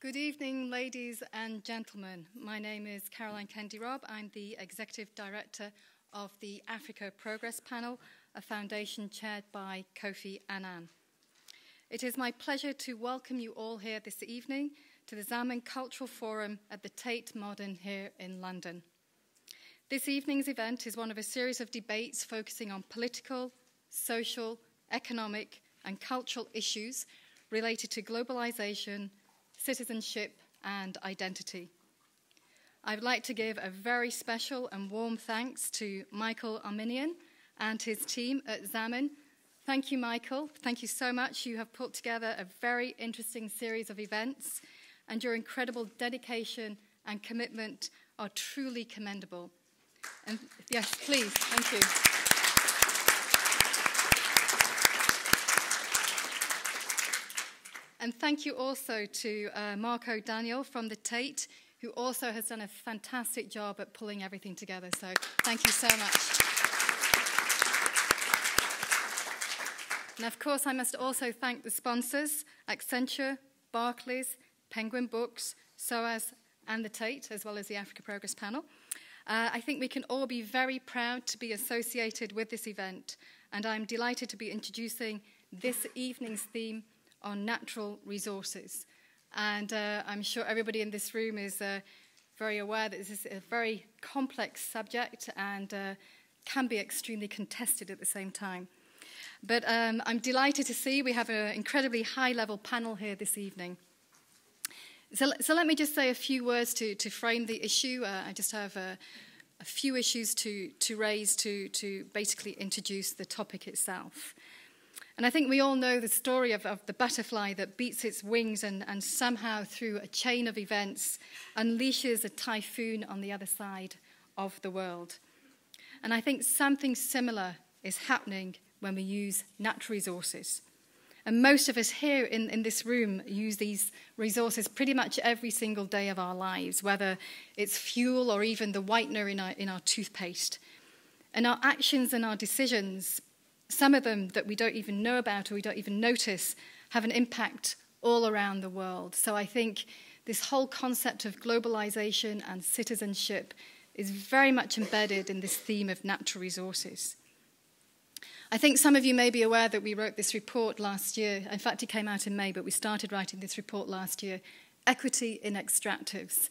Good evening, ladies and gentlemen. My name is Caroline Kende-Robb. I'm the Executive Director of the Africa Progress Panel, a foundation chaired by Kofi Annan. It is my pleasure to welcome you all here this evening to the Zamyn Cultural Forum at the Tate Modern here in London. This evening's event is one of a series of debates focusing on political, social, economic, and cultural issues related to globalization, citizenship, and identity. I would like to give a very special and warm thanks to Michael Arminian and his team at Zamyn. Thank you, Michael. Thank you so much. You have put together a very interesting series of events, and your incredible dedication and commitment are truly commendable. And yes, please, thank you. And thank you also to Marco Daniel from the Tate, who also has done a fantastic job at pulling everything together. So thank you so much. And of course, I must also thank the sponsors, Accenture, Barclays, Penguin Books, SOAS, and the Tate, as well as the Africa Progress Panel. I think we can all be very proud to be associated with this event, and I'm delighted to be introducing this evening's theme on natural resources. And I'm sure everybody in this room is very aware that this is a very complex subject and can be extremely contested at the same time. But I'm delighted to see we have an incredibly high-level panel here this evening. So let me just say a few words to frame the issue. I just have a few issues to raise to basically introduce the topic itself. And I think we all know the story of the butterfly that beats its wings and somehow through a chain of events unleashes a typhoon on the other side of the world. And I think something similar is happening when we use natural resources. And most of us here in this room use these resources pretty much every single day of our lives, whether it's fuel or even the whitener in our toothpaste. And our actions and our decisions, some of them that we don't even know about or we don't even notice, have an impact all around the world. So I think this whole concept of globalization and citizenship is very much embedded in this theme of natural resources. I think some of you may be aware that we wrote this report last year. In fact, it came out in May, but we started writing this report last year. Equity in extractives.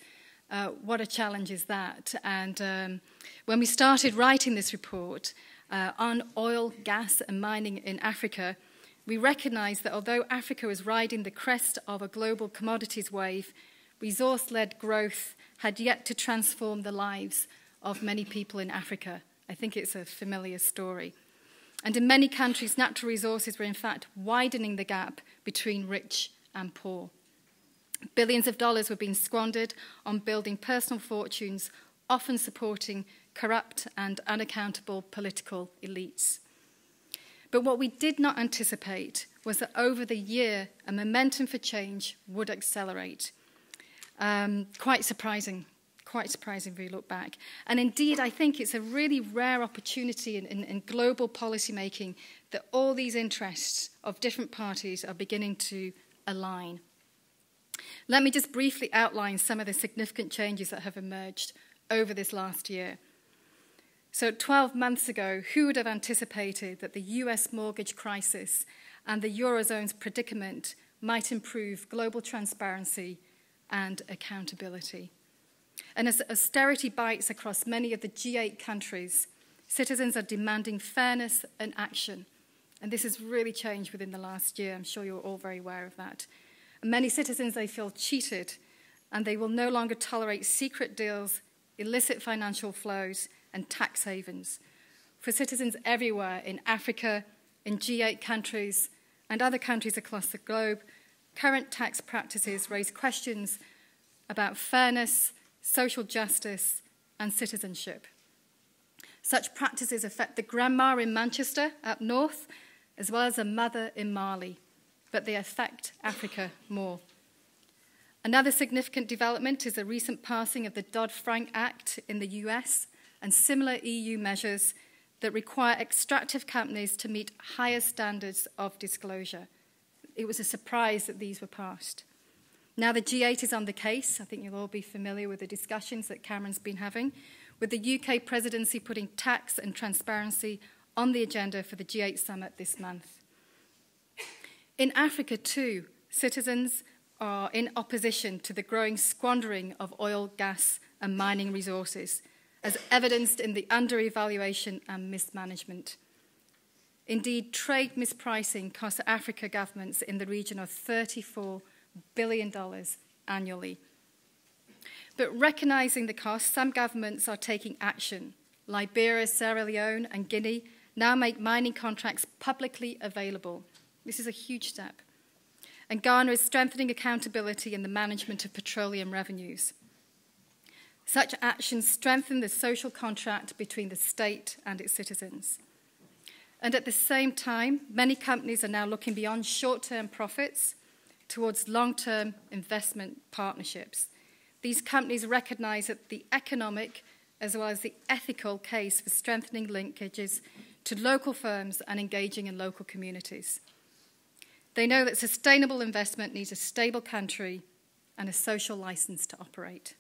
What a challenge is that? And when we started writing this report on oil, gas, and mining in Africa, we recognized that although Africa was riding the crest of a global commodities wave, resource-led growth had yet to transform the lives of many people in Africa. I think it's a familiar story. And in many countries, natural resources were in fact widening the gap between rich and poor. Billions of dollars were being squandered on building personal fortunes, often supporting corrupt and unaccountable political elites. But what we did not anticipate was that over the year, a momentum for change would accelerate. Quite surprising if we look back. And indeed, I think it's a really rare opportunity in global policymaking that all these interests of different parties are beginning to align. Let me just briefly outline some of the significant changes that have emerged over this last year. So 12 months ago, who would have anticipated that the US mortgage crisis and the Eurozone's predicament might improve global transparency and accountability? And as austerity bites across many of the G8 countries, citizens are demanding fairness and action. And this has really changed within the last year. I'm sure you're all very aware of that. And many citizens, they feel cheated, and they will no longer tolerate secret deals, illicit financial flows, and tax havens. For citizens everywhere in Africa, in G8 countries, and other countries across the globe, current tax practices raise questions about fairness, social justice, and citizenship. Such practices affect the grandma in Manchester up north, as well as a mother in Mali, but they affect Africa more. Another significant development is the recent passing of the Dodd-Frank Act in the US and similar EU measures that require extractive companies to meet higher standards of disclosure. It was a surprise that these were passed. Now the G8 is on the case. I think you'll all be familiar with the discussions that Cameron's been having, with the UK presidency putting tax and transparency on the agenda for the G8 summit this month. In Africa too, citizens are in opposition to the growing squandering of oil, gas and mining resources, as evidenced in the under-evaluation and mismanagement. Indeed, trade mispricing costs Africa governments in the region of $34 billion annually. But recognising the cost, some governments are taking action. Liberia, Sierra Leone and Guinea now make mining contracts publicly available. This is a huge step. And Ghana is strengthening accountability in the management of petroleum revenues. Such actions strengthen the social contract between the state and its citizens. And at the same time, many companies are now looking beyond short-term profits towards long-term investment partnerships. These companies recognise that the economic as well as the ethical case for strengthening linkages to local firms and engaging in local communities. They know that sustainable investment needs a stable country and a social licence to operate.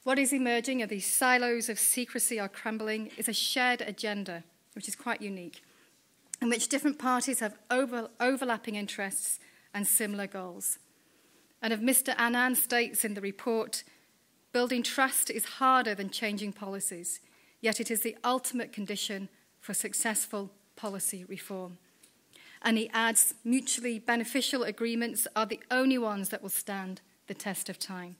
What is emerging, are these silos of secrecy are crumbling, is a shared agenda, which is quite unique, in which different parties have overlapping interests and similar goals. And as Mr. Anand states in the report, building trust is harder than changing policies, yet it is the ultimate condition for successful policy reform. And he adds, mutually beneficial agreements are the only ones that will stand the test of time.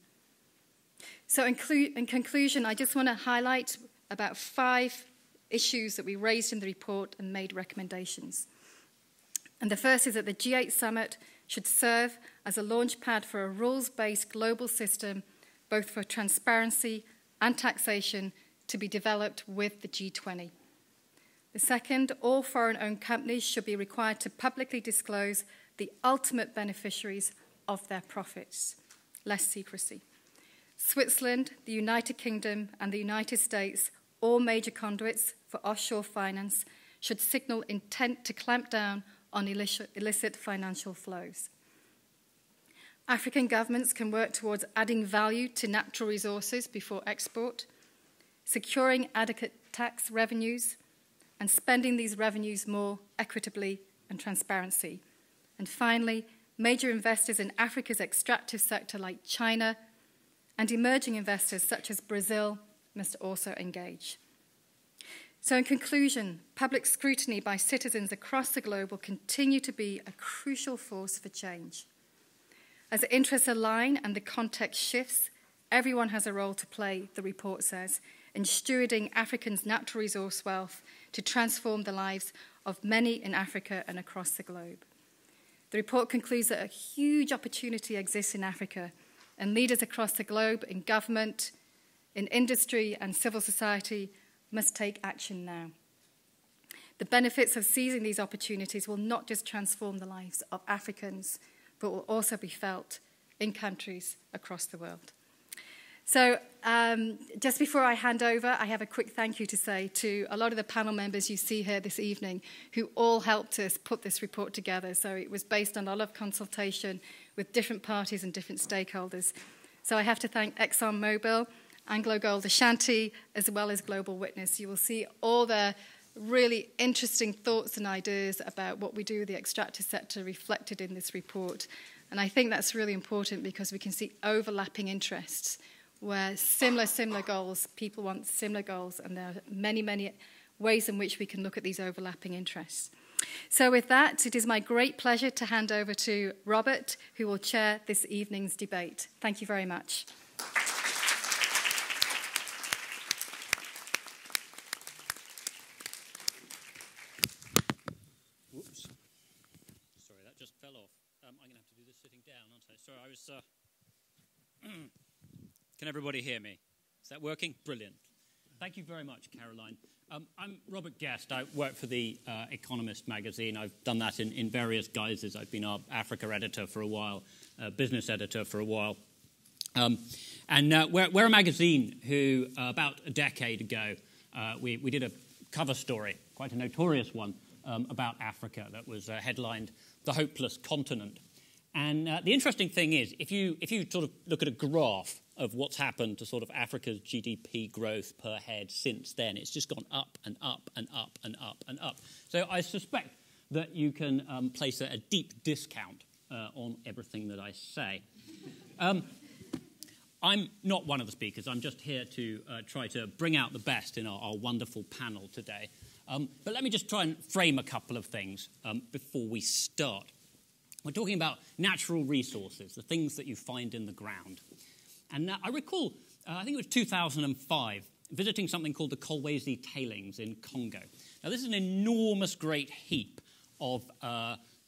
So in conclusion, I just want to highlight about 5 issues that we raised in the report and made recommendations. And the first is that the G8 summit should serve as a launchpad for a rules-based global system, both for transparency and taxation, to be developed with the G20. The second, all foreign-owned companies should be required to publicly disclose the ultimate beneficiaries of their profits. Less secrecy. Switzerland, the United Kingdom, and the United States, all major conduits for offshore finance, should signal intent to clamp down on illicit financial flows. African governments can work towards adding value to natural resources before export, securing adequate tax revenues, and spending these revenues more equitably and transparency. And finally, major investors in Africa's extractive sector like China and emerging investors such as Brazil must also engage. So in conclusion, public scrutiny by citizens across the globe will continue to be a crucial force for change. As interests align and the context shifts, everyone has a role to play, the report says, in stewarding Africans' natural resource wealth to transform the lives of many in Africa and across the globe. The report concludes that a huge opportunity exists in Africa, and leaders across the globe in government, in industry and civil society must take action now. The benefits of seizing these opportunities will not just transform the lives of Africans, but will also be felt in countries across the world. So just before I hand over, I have a quick thank you to say to a lot of the panel members you see here this evening who all helped us put this report together. So it was based on a lot of consultation with different parties and different stakeholders. So I have to thank ExxonMobil, AngloGold Ashanti, as well as Global Witness. You will see all their really interesting thoughts and ideas about what we do with the extractive sector reflected in this report. And I think that's really important because we can see overlapping interests where similar goals, people want similar goals, and there are many ways in which we can look at these overlapping interests. So with that, it is my great pleasure to hand over to Robert, who will chair this evening's debate. Thank you very much. Whoops. Sorry, that just fell off. I'm going to have to do this sitting down, aren't I? Sorry, I was... Can everybody hear me? Is that working? Brilliant. Thank you very much, Caroline. I'm Robert Guest. I work for the Economist magazine. I've done that in various guises. I've been our Africa editor for a while, business editor for a while. We're a magazine who, about a decade ago, we did a cover story, quite a notorious one, about Africa that was headlined "The Hopeless Continent." And the interesting thing is, if you sort of look at a graph of what's happened to sort of Africa's GDP growth per head since then, it's just gone up and up and up and up and up. So I suspect that you can place a deep discount on everything that I say. I'm not one of the speakers. I'm just here to try to bring out the best in our wonderful panel today. But let me just try and frame a couple of things before we start. We're talking about natural resources, the things that you find in the ground. And I recall, I think it was 2005, visiting something called the Kolwezi Tailings in Congo. Now, this is an enormous great heap of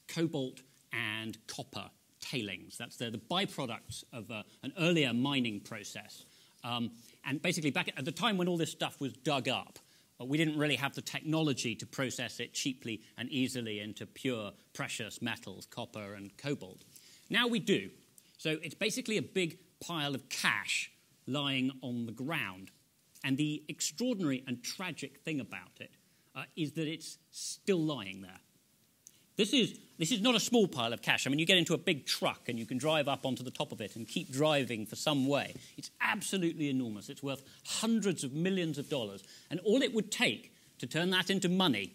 cobalt and copper tailings. That's the byproducts of an earlier mining process. And basically, back at the time when all this stuff was dug up, we didn't really have the technology to process it cheaply and easily into pure precious metals, copper and cobalt. Now we do. So it's basically a big pile of cash lying on the ground. And the extraordinary and tragic thing about it is that it's still lying there. This is not a small pile of cash. I mean, you get into a big truck and you can drive up onto the top of it and keep driving for some way. It's absolutely enormous. It's worth hundreds of millions of dollars. And all it would take to turn that into money,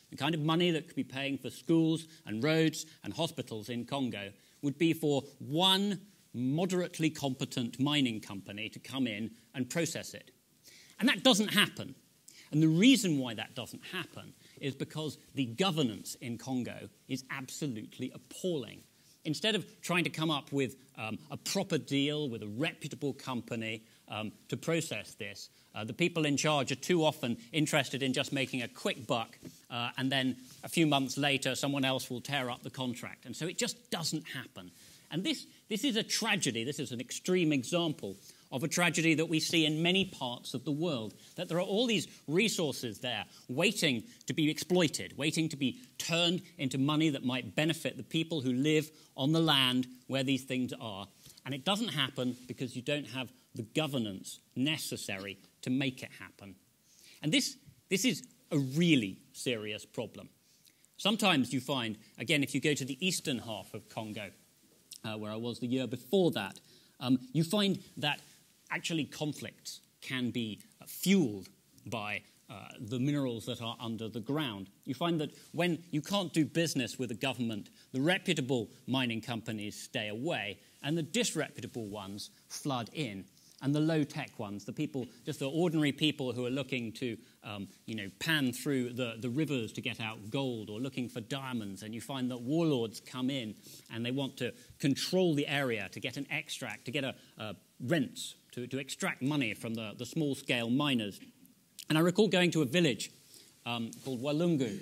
the kind of money that could be paying for schools and roads and hospitals in Congo, would be for one moderately competent mining company to come in and process it. And that doesn't happen. And the reason why that doesn't happen is because the governance in Congo is absolutely appalling. Instead of trying to come up with a proper deal with a reputable company to process this, the people in charge are too often interested in just making a quick buck, and then a few months later someone else will tear up the contract. And so it just doesn't happen. And this is a tragedy. This is an extreme example of a tragedy that we see in many parts of the world, that there are all these resources there waiting to be exploited, waiting to be turned into money that might benefit the people who live on the land where these things are. And it doesn't happen because you don't have the governance necessary to make it happen. And this is a really serious problem. Sometimes you find, again, if you go to the eastern half of Congo, where I was the year before that, you find that actually conflicts can be fueled by the minerals that are under the ground. You find that when you can't do business with a government, the reputable mining companies stay away, and the disreputable ones flood in. And the low-tech ones, the people, just the ordinary people who are looking to, pan through the rivers to get out gold or looking for diamonds, and you find that warlords come in and they want to control the area to get an extract, to get a rents, to extract money from the small-scale miners. And I recall going to a village called Walungu,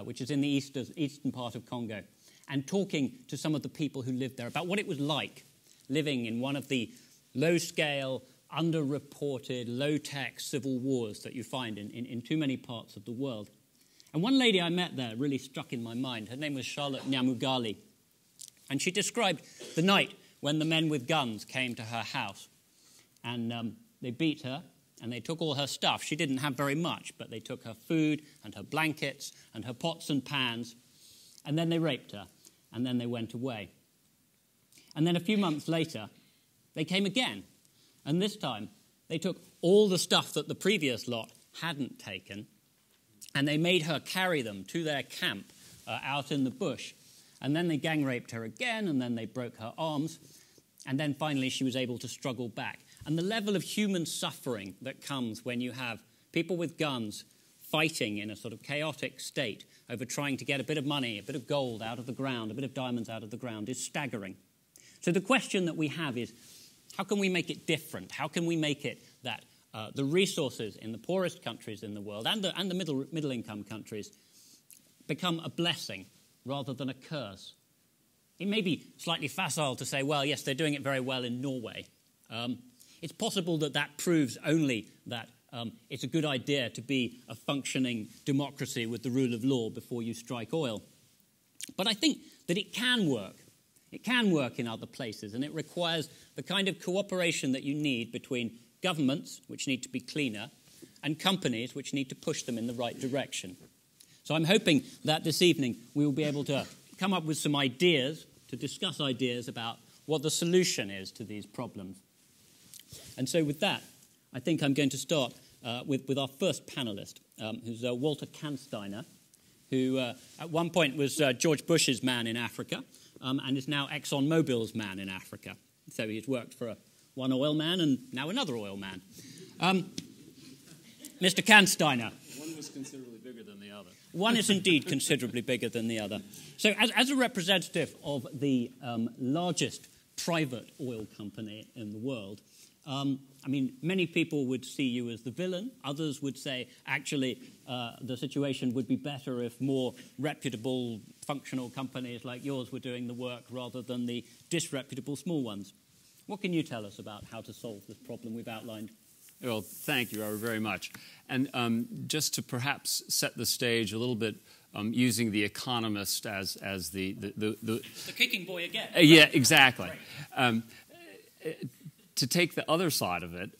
which is in the eastern part of Congo, and talking to some of the people who lived there about what it was like living in one of the low-scale, underreported, low-tech civil wars that you find in too many parts of the world. And one lady I met there really struck in my mind. Her name was Charlotte Nyamugali. And she described the night when the men with guns came to her house. And they beat her, and they took all her stuff. She didn't have very much, but they took her food and her blankets and her pots and pans. And then they raped her, and then they went away. And then a few months later, they came again, and this time they took all the stuff that the previous lot hadn't taken, and they made her carry them to their camp out in the bush. And then they gang raped her again, and then they broke her arms, and then finally she was able to struggle back. And the level of human suffering that comes when you have people with guns fighting in a sort of chaotic state over trying to get a bit of money, a bit of gold out of the ground, a bit of diamonds out of the ground is staggering. So the question that we have is, how can we make it different? How can we make it that the resources in the poorest countries in the world and the middle-income countries become a blessing rather than a curse? It may be slightly facile to say, well, yes, they're doing it very well in Norway. It's possible that proves only that it's a good idea to be a functioning democracy with the rule of law before you strike oil. But I think that it can work. It can work in other places, and it requires the kind of cooperation that you need between governments, which need to be cleaner, and companies, which need to push them in the right direction. So I'm hoping that this evening we will be able to come up with some ideas to discuss ideas about what the solution is to these problems. And so with that, I think I'm going to start with our first panelist, who's Walter Kansteiner, who at one point was George Bush's man in Africa and is now ExxonMobil's man in Africa. So he's worked for one oil man and now another oil man. Mr. Kansteiner. One was considerably bigger than the other. One is indeed considerably bigger than the other. So as a representative of the largest private oil company in the world, I mean, many people would see you as the villain. Others would say, actually, the situation would be better if more reputable, functional companies like yours were doing the work rather than the disreputable small ones. What can you tell us about how to solve this problem we've outlined? Well, thank you, Robert, very much. And just to perhaps set the stage a little bit, using the Economist as the kicking boy again. Yeah, exactly. To take the other side of it,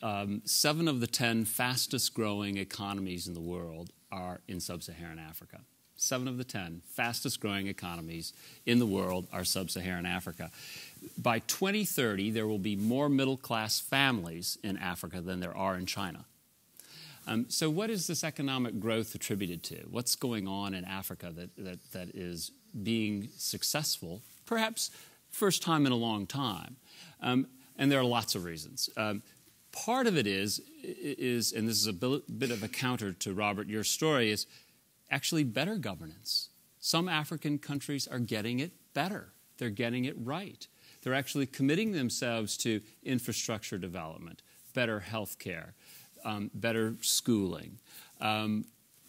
7 of the 10 fastest growing economies in the world are in sub-Saharan Africa. 7 of the 10 fastest growing economies in the world are sub-Saharan Africa. By 2030, there will be more middle-class families in Africa than there are in China. So what is this economic growth attributed to? What's going on in Africa that is being successful, perhaps first time in a long time? And there are lots of reasons. Part of it is, and this is a bit of a counter to, Robert, your story, is actually better governance. Some African countries are getting it better. They're getting it right. They're actually committing themselves to infrastructure development, better health care, better schooling. And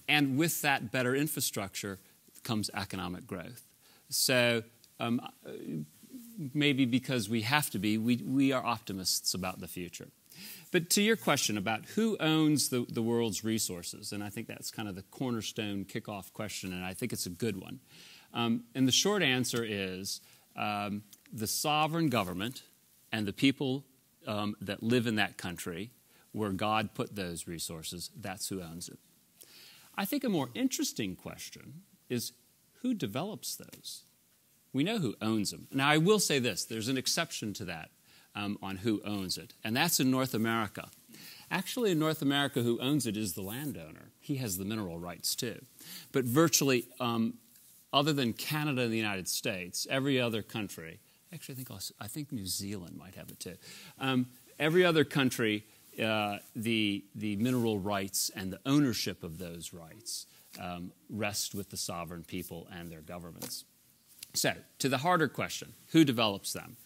with that better infrastructure comes economic growth. So maybe because we have to be, we are optimists about the future. But to your question about who owns the world's resources, and I think that's kind of the cornerstone kickoff question, and I think it's a good one. And the short answer is the sovereign government and the people that live in that country where God put those resources, that's who owns it. I think a more interesting question is who develops those? We know who owns them. Now, I will say this. There's an exception to that on who owns it, and that's in North America. Actually, in North America, who owns it is the landowner. He has the mineral rights, too. But virtually, other than Canada and the United States, every other country, actually, I think New Zealand might have it, too. Every other country, the mineral rights and the ownership of those rights rest with the sovereign people and their governments. So, to the harder question, who develops them?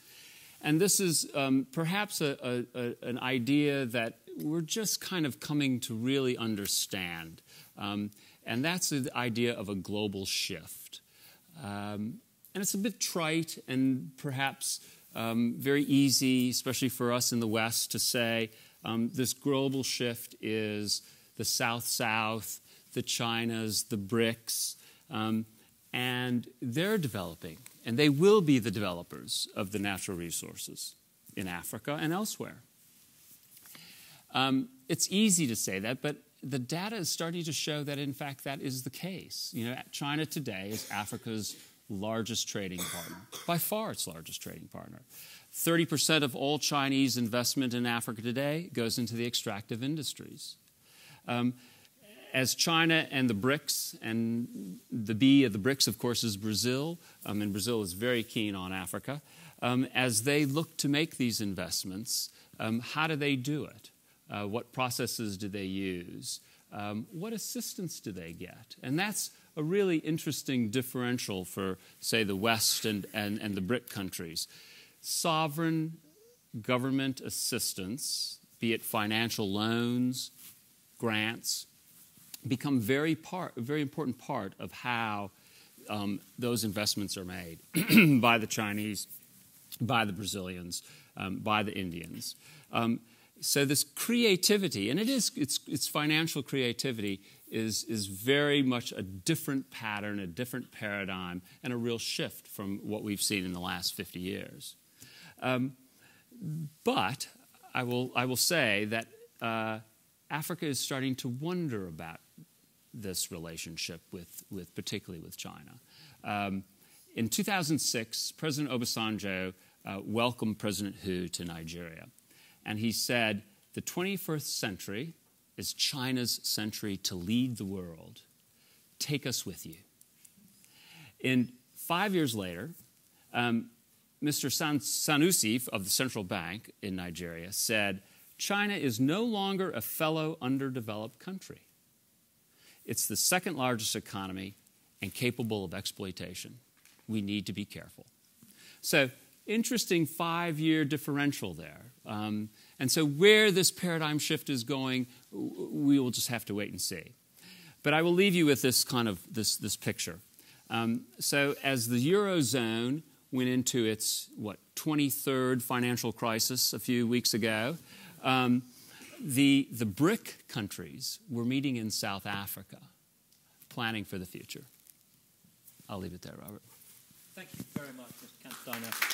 And this is perhaps an idea that we're just kind of coming to really understand. And that's the idea of a global shift. And it's a bit trite and perhaps very easy, especially for us in the West, to say this global shift is the South-South, the Chinas, the BRICS, and they're developing, and they will be the developers of the natural resources in Africa and elsewhere. It's easy to say that, but the data is starting to show that, in fact, that is the case. You know, China today is Africa's largest trading partner, by far its largest trading partner. 30% of all Chinese investment in Africa today goes into the extractive industries. As China and the BRICS, and the B of the BRICS, of course, is Brazil, and Brazil is very keen on Africa, as they look to make these investments, how do they do it? What processes do they use? What assistance do they get? And that's a really interesting differential for, say, the West and the BRIC countries. Sovereign government assistance, be it financial loans, grants, become very important part of how those investments are made by the Chinese, by the Brazilians, by the Indians. So this creativity, and it's financial creativity, is very much a different pattern, a different paradigm, and a real shift from what we've seen in the last 50 years. But I will say that Africa is starting to wonder about this relationship with particularly with China. In 2006, President Obasanjo welcomed President Hu to Nigeria. And he said, the 21st century is China's century to lead the world. Take us with you. 5 years later, Mr. Sanusi of the central bank in Nigeria said, China is no longer a fellow underdeveloped country. It's the second largest economy and capable of exploitation. We need to be careful. So, interesting 5-year differential there. And so where this paradigm shift is going, we will just have to wait and see. But I will leave you with this kind of this picture. So as the Eurozone went into its, 23rd financial crisis a few weeks ago, the BRIC countries were meeting in South Africa, planning for the future. I'll leave it there, Robert. Thank you very much, Mr. Kansteiner.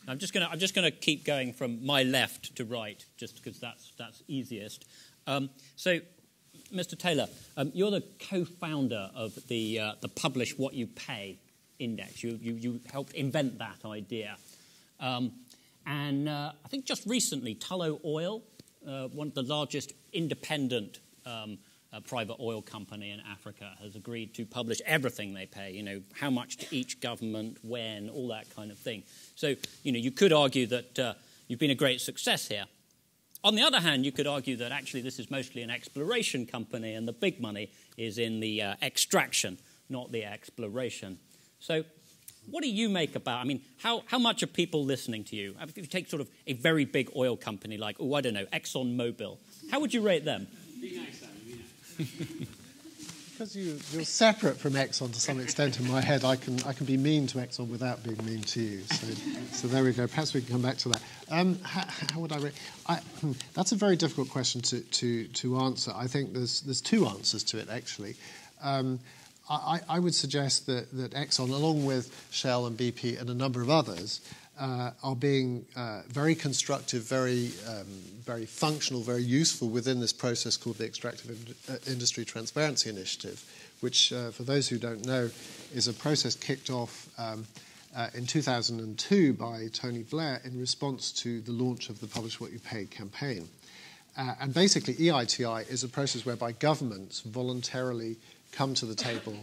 I'm just going to keep going from my left to right, just because that's easiest. So, Mr. Taylor, you're the co-founder of the Publish What You Pay Index. You helped invent that idea, and I think just recently, Tullow Oil, one of the largest independent private oil company in Africa, has agreed to publish everything they pay, how much to each government, when, all that kind of thing. So, you could argue that you've been a great success here. On the other hand, you could argue that actually this is mostly an exploration company and the big money is in the extraction, not the exploration. So what do you make about, how much are people listening to you? If you take sort of a very big oil company like, ExxonMobil, how would you rate them? Be nice, Simon, be nice. Because you're separate from Exxon to some extent in my head, I can be mean to Exxon without being mean to you. So there we go. Perhaps we can come back to that. How would I rate? That's a very difficult question to answer. I think there's two answers to it actually. I would suggest that Exxon, along with Shell and BP and a number of others, are being very constructive, very functional, very useful within this process called the Extractive Industry Transparency Initiative, which, for those who don't know, is a process kicked off in 2002 by Tony Blair in response to the launch of the Publish What You Pay campaign. And basically, EITI is a process whereby governments voluntarily come to the table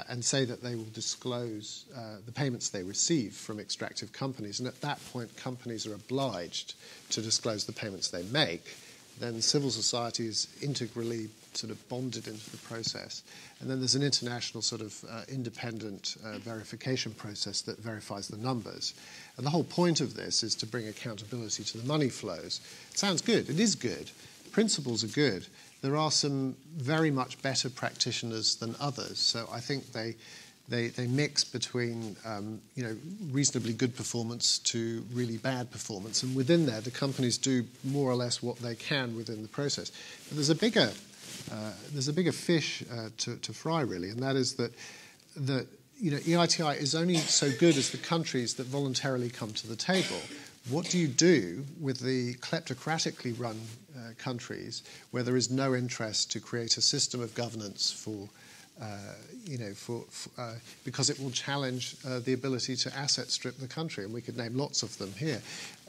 and say that they will disclose the payments they receive from extractive companies. And at that point, companies are obliged to disclose the payments they make. Then civil society is integrally sort of bonded into the process. And then there's an international sort of independent verification process that verifies the numbers. And the whole point of this is to bring accountability to the money flows. It sounds good. It is good. The principles are good. There are some very much better practitioners than others. So I think they mix between reasonably good performance to really bad performance, and within there, the companies do more or less what they can within the process. But there's a bigger fish to fry, really, and that is that EITI is only so good as the countries that voluntarily come to the table. What do you do with the kleptocratically run countries where there is no interest to create a system of governance because it will challenge the ability to asset strip the country, and we could name lots of them here.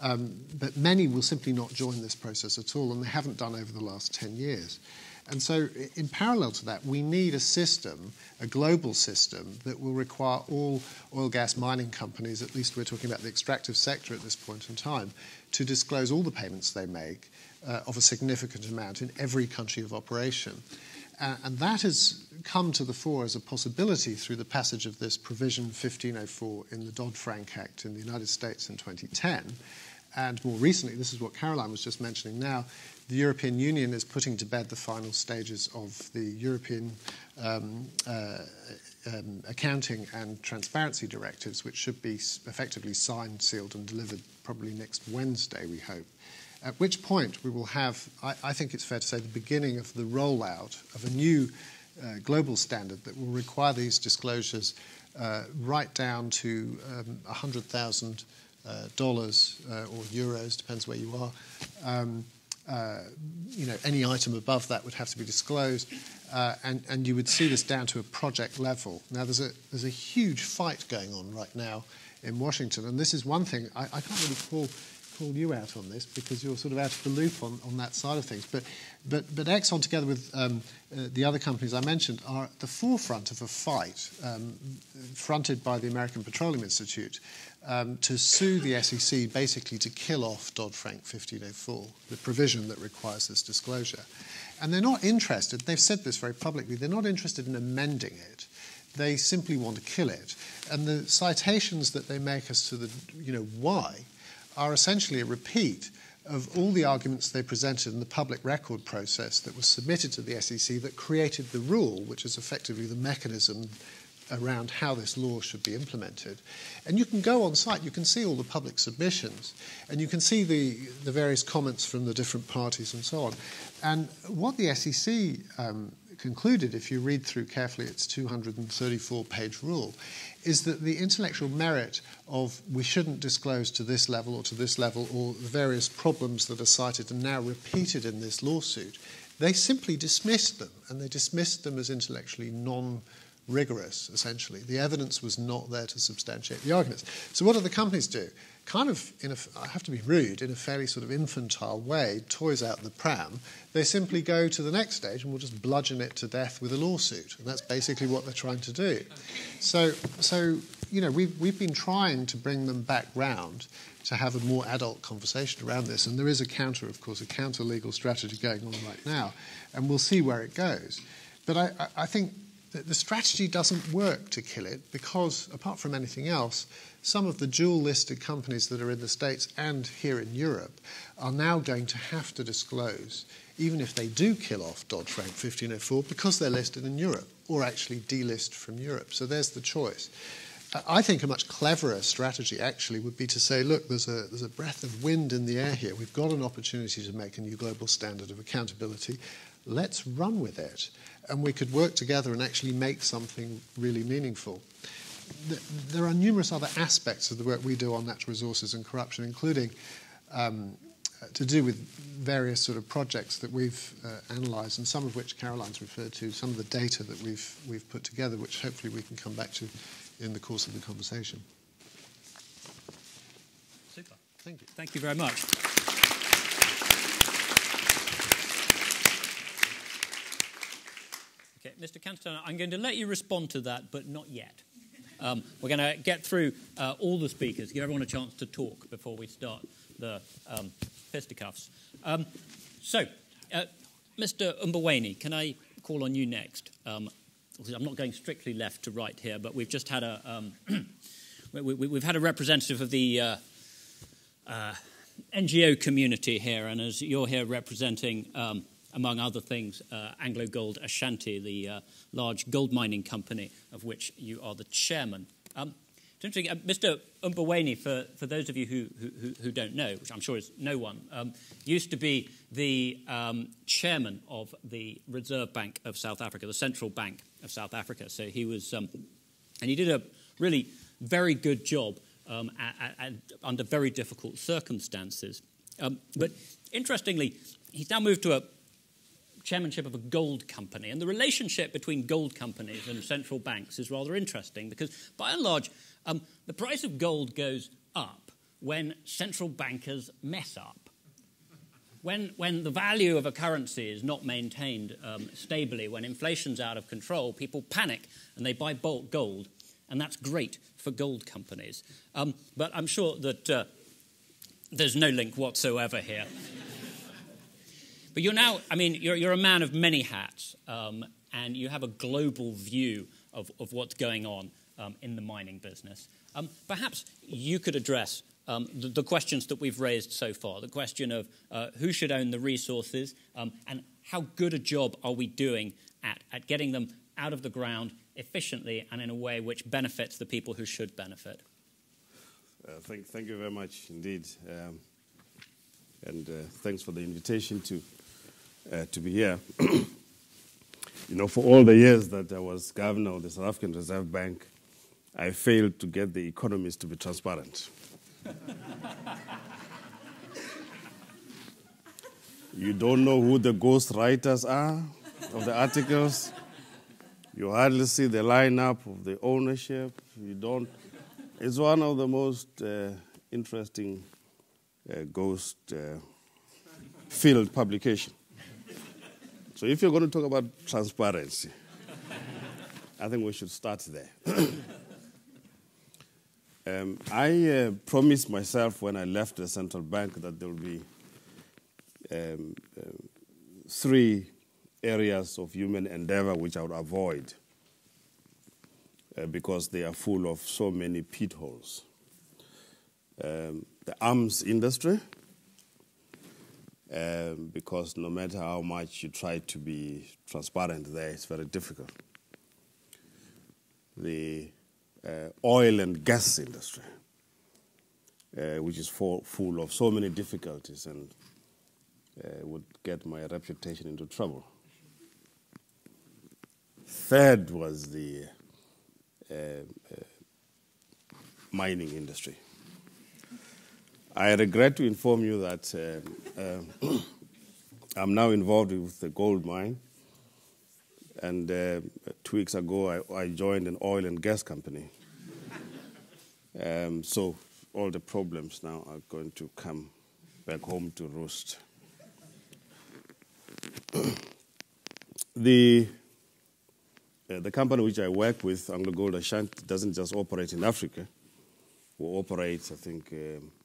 But many will simply not join this process at all, and they haven't done over the last 10 years. And so in parallel to that, we need a system, a global system, that will require all oil gas mining companies, at least we're talking about the extractive sector at this point in time, to disclose all the payments they make of a significant amount in every country of operation. And that has come to the fore as a possibility through the passage of this provision 1504 in the Dodd-Frank Act in the United States in 2010. And more recently, this is what Caroline was just mentioning now, the European Union is putting to bed the final stages of the European accounting and transparency directives, which should be effectively signed, sealed, and delivered probably next Wednesday, we hope. At which point we will have, I think it's fair to say, the beginning of the rollout of a new global standard that will require these disclosures right down to $100,000 or euros, depends where you are, any item above that would have to be disclosed, and you would see this down to a project level. Now, there's a huge fight going on right now in Washington, and this is one thing I can't really call you out on this because you're sort of out of the loop on that side of things. But Exxon, together with the other companies I mentioned, are at the forefront of a fight fronted by the American Petroleum Institute to sue the SEC basically to kill off Dodd-Frank 1504, the provision that requires this disclosure. And they're not interested, they've said this very publicly, they're not interested in amending it. They simply want to kill it. And the citations that they make as to the, why, are essentially a repeat of all the arguments they presented in the public record process that was submitted to the SEC that created the rule, which is effectively the mechanism around how this law should be implemented. And you can go on site, you can see all the public submissions, and you can see the various comments from the different parties and so on. And what the SEC concluded, if you read through carefully its 234-page rule, is that the intellectual merit of we shouldn't disclose to this level or to this level, or the various problems that are cited and now repeated in this lawsuit, they simply dismissed them, and they dismissed them as intellectually non-rigorous, essentially. The evidence was not there to substantiate the arguments. So what do the companies do? Kind of, I have to be rude, in a fairly sort of infantile way, toys out the pram. They simply go to the next stage and will just bludgeon it to death with a lawsuit. And that's basically what they're trying to do. So we've been trying to bring them back round to have a more adult conversation around this. And there is a counter legal strategy going on right now. And we'll see where it goes. But I think that the strategy doesn't work to kill it because, apart from anything else, some of the dual-listed companies that are in the States and here in Europe are now going to have to disclose, even if they do kill off Dodd-Frank 1504, because they're listed in Europe, or actually delist from Europe. So there's the choice. I think a much cleverer strategy actually would be to say, look, there's a breath of wind in the air here. We've got an opportunity to make a new global standard of accountability. Let's run with it. And we could work together and actually make something really meaningful. There are numerous other aspects of the work we do on natural resources and corruption, including to do with various sort of projects that we've analysed, and some of which Caroline's referred to, some of the data that we've put together, which hopefully we can come back to in the course of the conversation. Super. Thank you. Thank you very much. Okay, Mr. Kansteiner, I'm going to let you respond to that, but not yet. We're going to get through all the speakers, give everyone a chance to talk before we start the fisticuffs. So, Mr. Mboweni, can I call on you next? I'm not going strictly left to right here, but we've just had we've had a representative of the NGO community here, and as you're here representing, among other things, AngloGold Ashanti, the large gold mining company of which you are the chairman. It's interesting, Mr. Mboweni, for those of you who don't know, which I'm sure is no one, used to be the chairman of the Reserve Bank of South Africa, the Central Bank of South Africa. So he was, and he did a really very good job under very difficult circumstances. But interestingly, he's now moved to a chairmanship of a gold company, and the relationship between gold companies and central banks is rather interesting because, by and large, the price of gold goes up when central bankers mess up. When the value of a currency is not maintained stably, when inflation's out of control, people panic and they buy bulk gold, and that's great for gold companies. But I'm sure that there's no link whatsoever here. But you're now, you're a man of many hats, and you have a global view of what's going on in the mining business. Perhaps you could address the questions that we've raised so far, the question of who should own the resources, and how good a job are we doing at getting them out of the ground efficiently and in a way which benefits the people who should benefit. Thank you very much indeed. And thanks for the invitation to be here. For all the years that I was governor of the South African Reserve Bank, I failed to get the Economist to be transparent. You don't know who the ghost writers are of the articles. You hardly see the lineup of the ownership. You don't. It's one of the most interesting ghost field publication. So if you're going to talk about transparency, I think we should start there. I promised myself when I left the central bank that there will be 3 areas of human endeavor which I would avoid because they are full of so many pit holes. The arms industry, because no matter how much you try to be transparent there, it's very difficult. The oil and gas industry, which is full of so many difficulties and would get my reputation into trouble. Third was the mining industry. I regret to inform you that I'm now involved with the gold mine. And 2 weeks ago, I joined an oil and gas company. So all the problems now are going to come back home to roost. The company which I work with, AngloGold Ashanti, doesn't just operate in Africa. We operate, I think,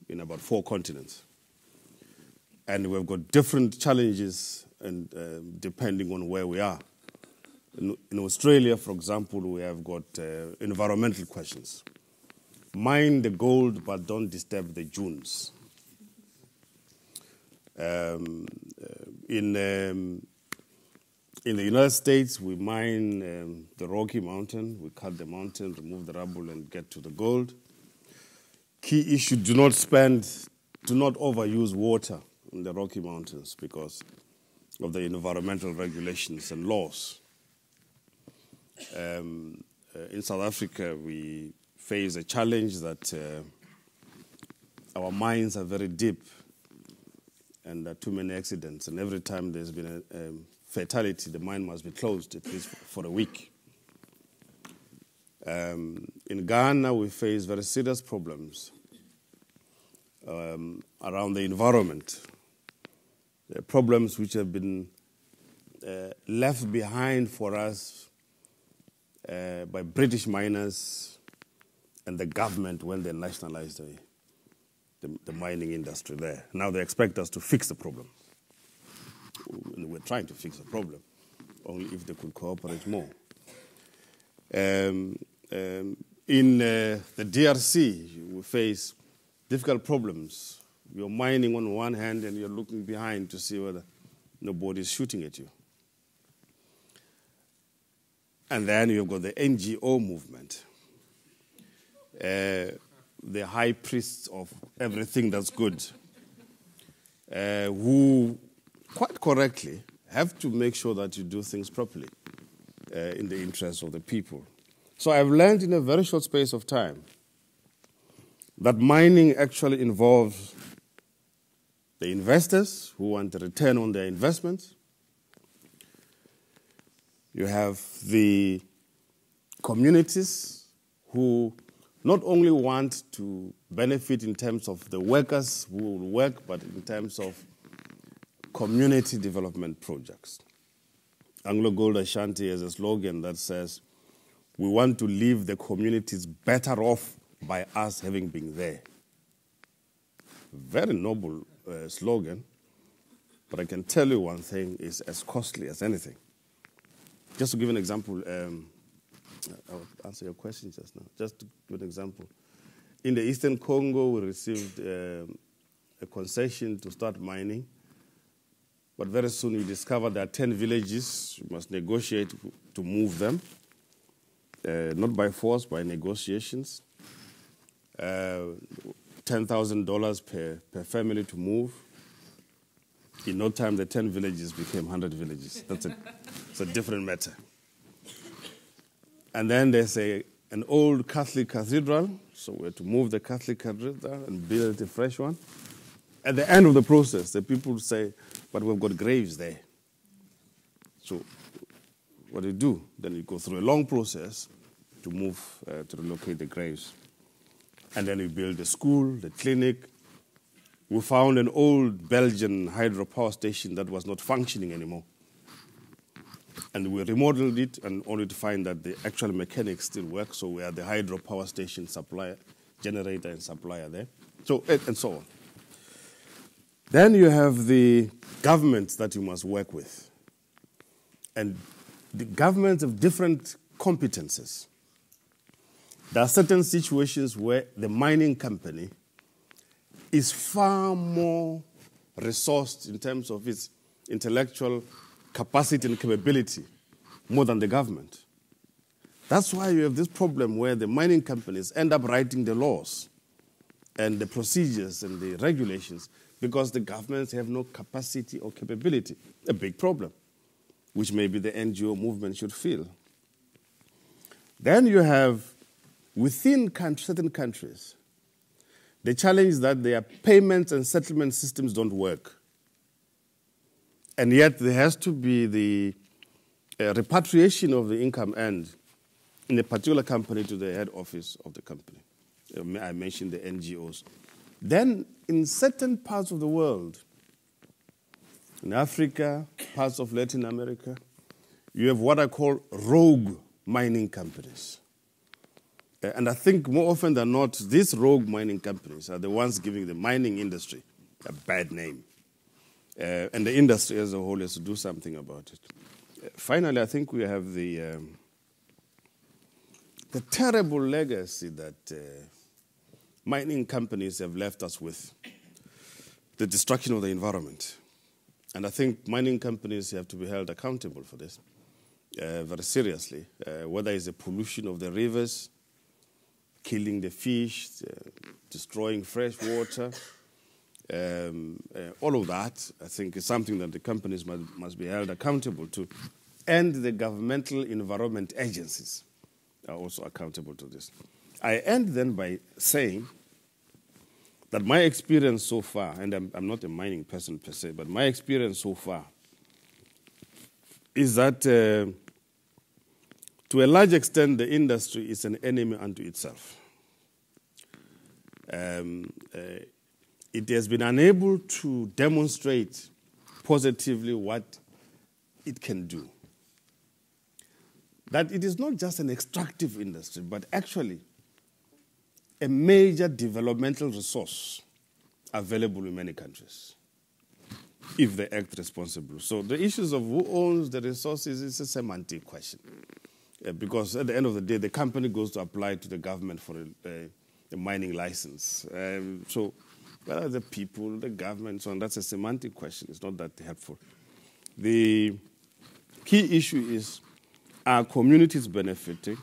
in about 4 continents. And we've got different challenges and depending on where we are. In Australia, for example, we have got environmental questions. Mine the gold, but don't disturb the dunes. In the United States, we mine the Rocky Mountain. We cut the mountain, remove the rubble, and get to the gold. Key issue, do not overuse water in the Rocky Mountains because of the environmental regulations and laws. In South Africa, we face a challenge that our mines are very deep and there are too many accidents. And every time there's been a fatality, the mine must be closed at least for a week. In Ghana, we face very serious problems around the environment. Problems which have been left behind for us by British miners and the government when they nationalized the mining industry there. Now they expect us to fix the problem. We're trying to fix the problem, only if they could cooperate more. In the DRC, we face difficult problems. You're mining on one hand and you're looking behind to see whether nobody's shooting at you. And then you've got the NGO movement, the high priests of everything that's good, who quite correctly have to make sure that you do things properly in the interest of the people. So I've learned in a very short space of time that mining actually involves the investors who want a return on their investments. You have the communities who not only want to benefit in terms of the workers who will work, but in terms of community development projects. AngloGold Ashanti has a slogan that says, we want to leave the communities better off by us having been there. Very noble slogan, but I can tell you one thing, is as costly as anything. Just to give an example, I'll answer your question just now. Just to give an example. In the Eastern Congo, we received a concession to start mining, but very soon we discovered there are 10 villages. You must negotiate to move them, not by force, by negotiations. $10,000 per family to move. In no time, the 10 villages became 100 villages. It's a different matter. And then there's an old Catholic cathedral, so we had to move the Catholic cathedral and build a fresh one. at the end of the process, the people say, but we've got graves there. So what do you do? Then you go through a long process to move, to relocate the graves. And then we build the school, the clinic. We found an old Belgian hydropower station that was not functioning anymore. And we remodeled it, and only to find that the actual mechanics still work. So we are the hydropower station supplier, generator and supplier there. So, and so on. Then you have the governments that you must work with. And the governments have different competences. There are certain situations where the mining company is far more resourced in terms of its intellectual capacity and capability more than the government. That's why you have this problem where the mining companies end up writing the laws and the procedures and the regulations because the governments have no capacity or capability. A big problem, which maybe the NGO movement should feel. Then you have, within certain countries, the challenge that their payments and settlement systems don't work. And yet there has to be the repatriation of the income earned in a particular company to the head office of the company. I mentioned the NGOs. Then in certain parts of the world, in Africa, parts of Latin America, you have what I call rogue mining companies. And I think more often than not, these rogue mining companies are the ones giving the mining industry a bad name. And the industry as a whole has to do something about it. Finally, I think we have the terrible legacy that mining companies have left us with, the destruction of the environment. And I think mining companies have to be held accountable for this very seriously, whether it's the pollution of the rivers, killing the fish, destroying fresh water, all of that, I think, is something that the companies must be held accountable to. And the governmental environment agencies are also accountable to this. I end then by saying that my experience so far, and I'm not a mining person per se, but my experience so far is that to a large extent the industry is an enemy unto itself. It has been unable to demonstrate positively what it can do. That it is not just an extractive industry, but actually a major developmental resource available in many countries, if they act responsibly. So the issues of who owns the resources is a semantic question. Because at the end of the day, the company goes to apply to the government for a mining license. So whether the people, the government, so on, that's a semantic question. It's not that helpful. The key issue is, are communities benefiting?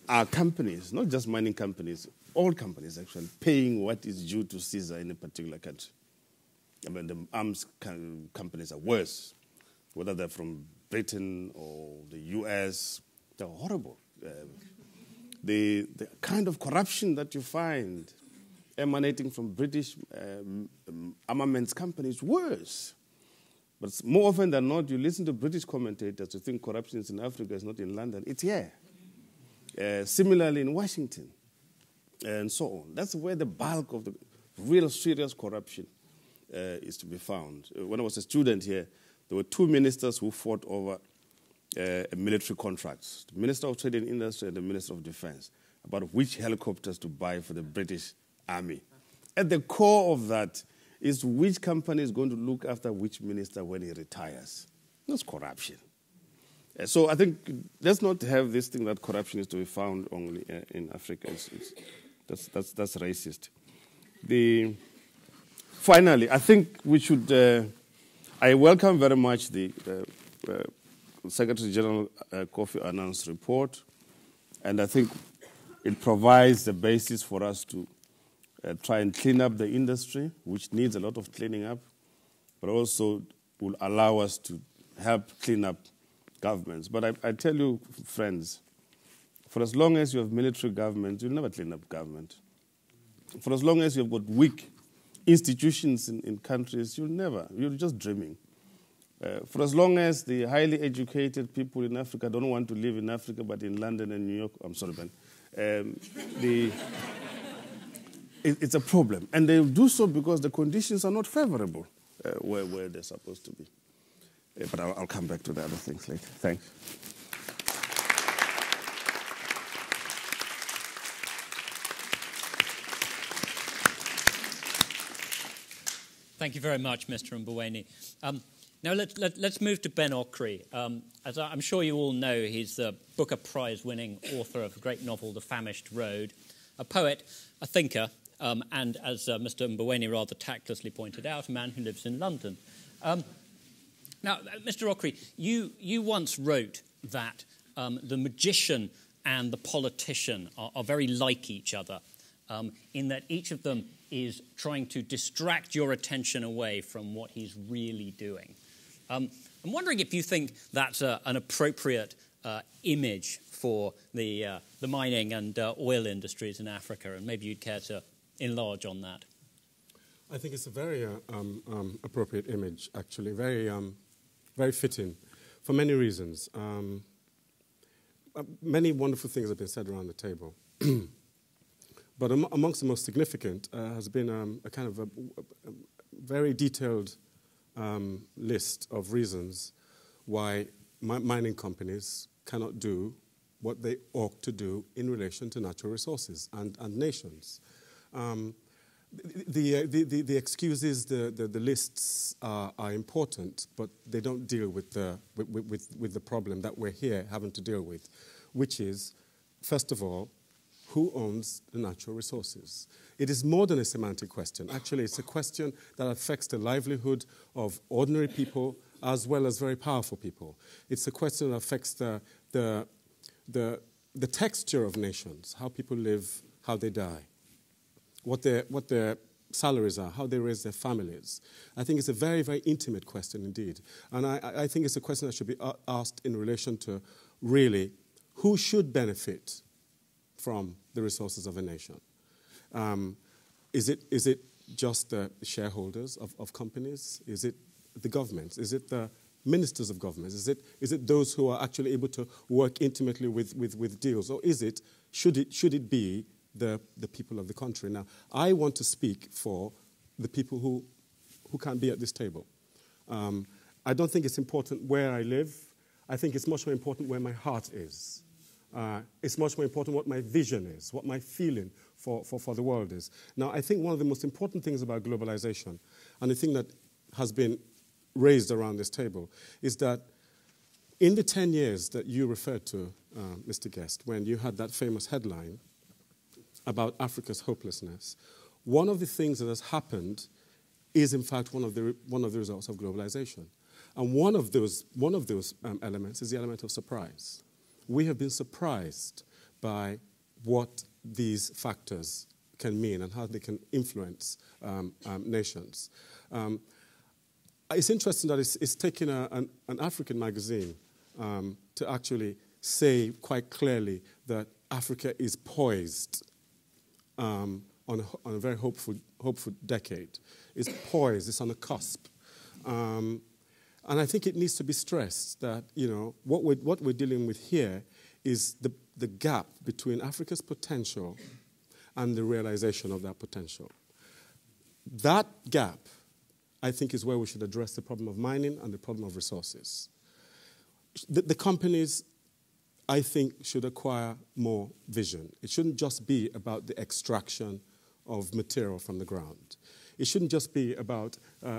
Are companies, not just mining companies, all companies actually, paying what is due to Caesar in a particular country? I mean, the arms companies are worse, whether they're from Britain or the US, they're horrible. The kind of corruption that you find emanating from British armaments companies, worse. But more often than not, you listen to British commentators who think corruption is in Africa, it's not in London. It's here. Similarly in Washington, and so on. That's where the bulk of the real serious corruption is to be found. When I was a student here, there were two ministers who fought over military contracts, the Minister of Trade and Industry and the Minister of Defense, about which helicopters to buy for the British Army. At the core of that is which company is going to look after which minister when he retires. That's corruption. So I think let's not have this thing that corruption is to be found only in Africa. That's racist. Finally, I think we should. I welcome very much the Secretary General Kofi Annan's report, and I think it provides the basis for us to try and clean up the industry, which needs a lot of cleaning up, but also will allow us to help clean up governments. But I tell you, friends, for as long as you have military government, you'll never clean up government. For as long as you've got weak institutions in countries, you're just dreaming. For as long as the highly educated people in Africa don't want to live in Africa but in London and New York, I'm sorry, Ben, it's a problem. And they do so because the conditions are not favorable where they're supposed to be. But I'll come back to the other things later. Thanks. Thank you very much, Mr. Mboweni. Now let's move to Ben Okri. As I'm sure you all know, he's the Booker Prize-winning author of the great novel *The Famished Road*, a poet, a thinker, and as Mr. Mboweni rather tactlessly pointed out, a man who lives in London. Now, Mr. Okri, you once wrote that the magician and the politician are very like each other, in that each of them is trying to distract your attention away from what he's really doing. I'm wondering if you think that's an appropriate image for the mining and oil industries in Africa, and maybe you'd care to enlarge on that. I think it's a very appropriate image, actually, very fitting, for many reasons. Many wonderful things have been said around the table. But amongst the most significant has been a kind of a very detailed list of reasons why mining companies cannot do what they ought to do in relation to natural resources and nations. The excuses, the lists are important, but they don't deal with the problem that we're here having to deal with, which is, first of all, who owns the natural resources? It is more than a semantic question. Actually, it's a question that affects the livelihood of ordinary people as well as very powerful people. It's a question that affects the texture of nations, how people live, how they die, what their salaries are, how they raise their families. I think it's a very, very intimate question indeed. And I think it's a question that should be asked in relation to, really, who should benefit from the resources of a nation? Is it just the shareholders of companies? Is it the governments? Is it the ministers of governments? Is it those who are actually able to work intimately with deals? Or should it be the people of the country? Now, I want to speak for the people who can't be at this table. I don't think it's important where I live. I think it's much more important where my heart is. It's much more important what my vision is, what my feeling for the world is. Now, I think one of the most important things about globalization, and the thing that has been raised around this table, is that in the 10 years that you referred to, Mr. Guest, when you had that famous headline about Africa's hopelessness, one of the things that has happened is, in fact, one of the results of globalization. And one of those elements is the element of surprise. We have been surprised by what these factors can mean and how they can influence nations. It's interesting that it's taken an African magazine to actually say quite clearly that Africa is poised on a very hopeful decade. It's poised, it's on the cusp. And I think it needs to be stressed that, what we're dealing with here is the gap between Africa's potential and the realization of that potential. That gap, I think, is where we should address the problem of mining and the problem of resources. The companies, I think, should acquire more vision. It shouldn't just be about the extraction of material from the ground. It shouldn't just be about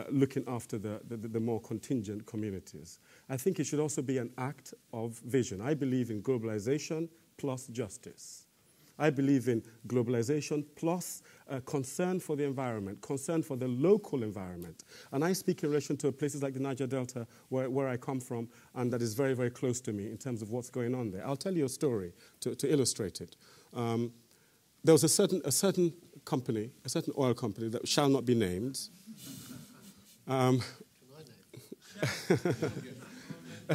looking after the more contingent communities. I think it should also be an act of vision. I believe in globalization plus justice. I believe in globalization plus concern for the environment, concern for the local environment. And I speak in relation to places like the Niger Delta, where I come from, and that is very, very close to me in terms of what's going on there. I'll tell you a story to illustrate it. There was a certain company, a certain oil company that shall not be named. A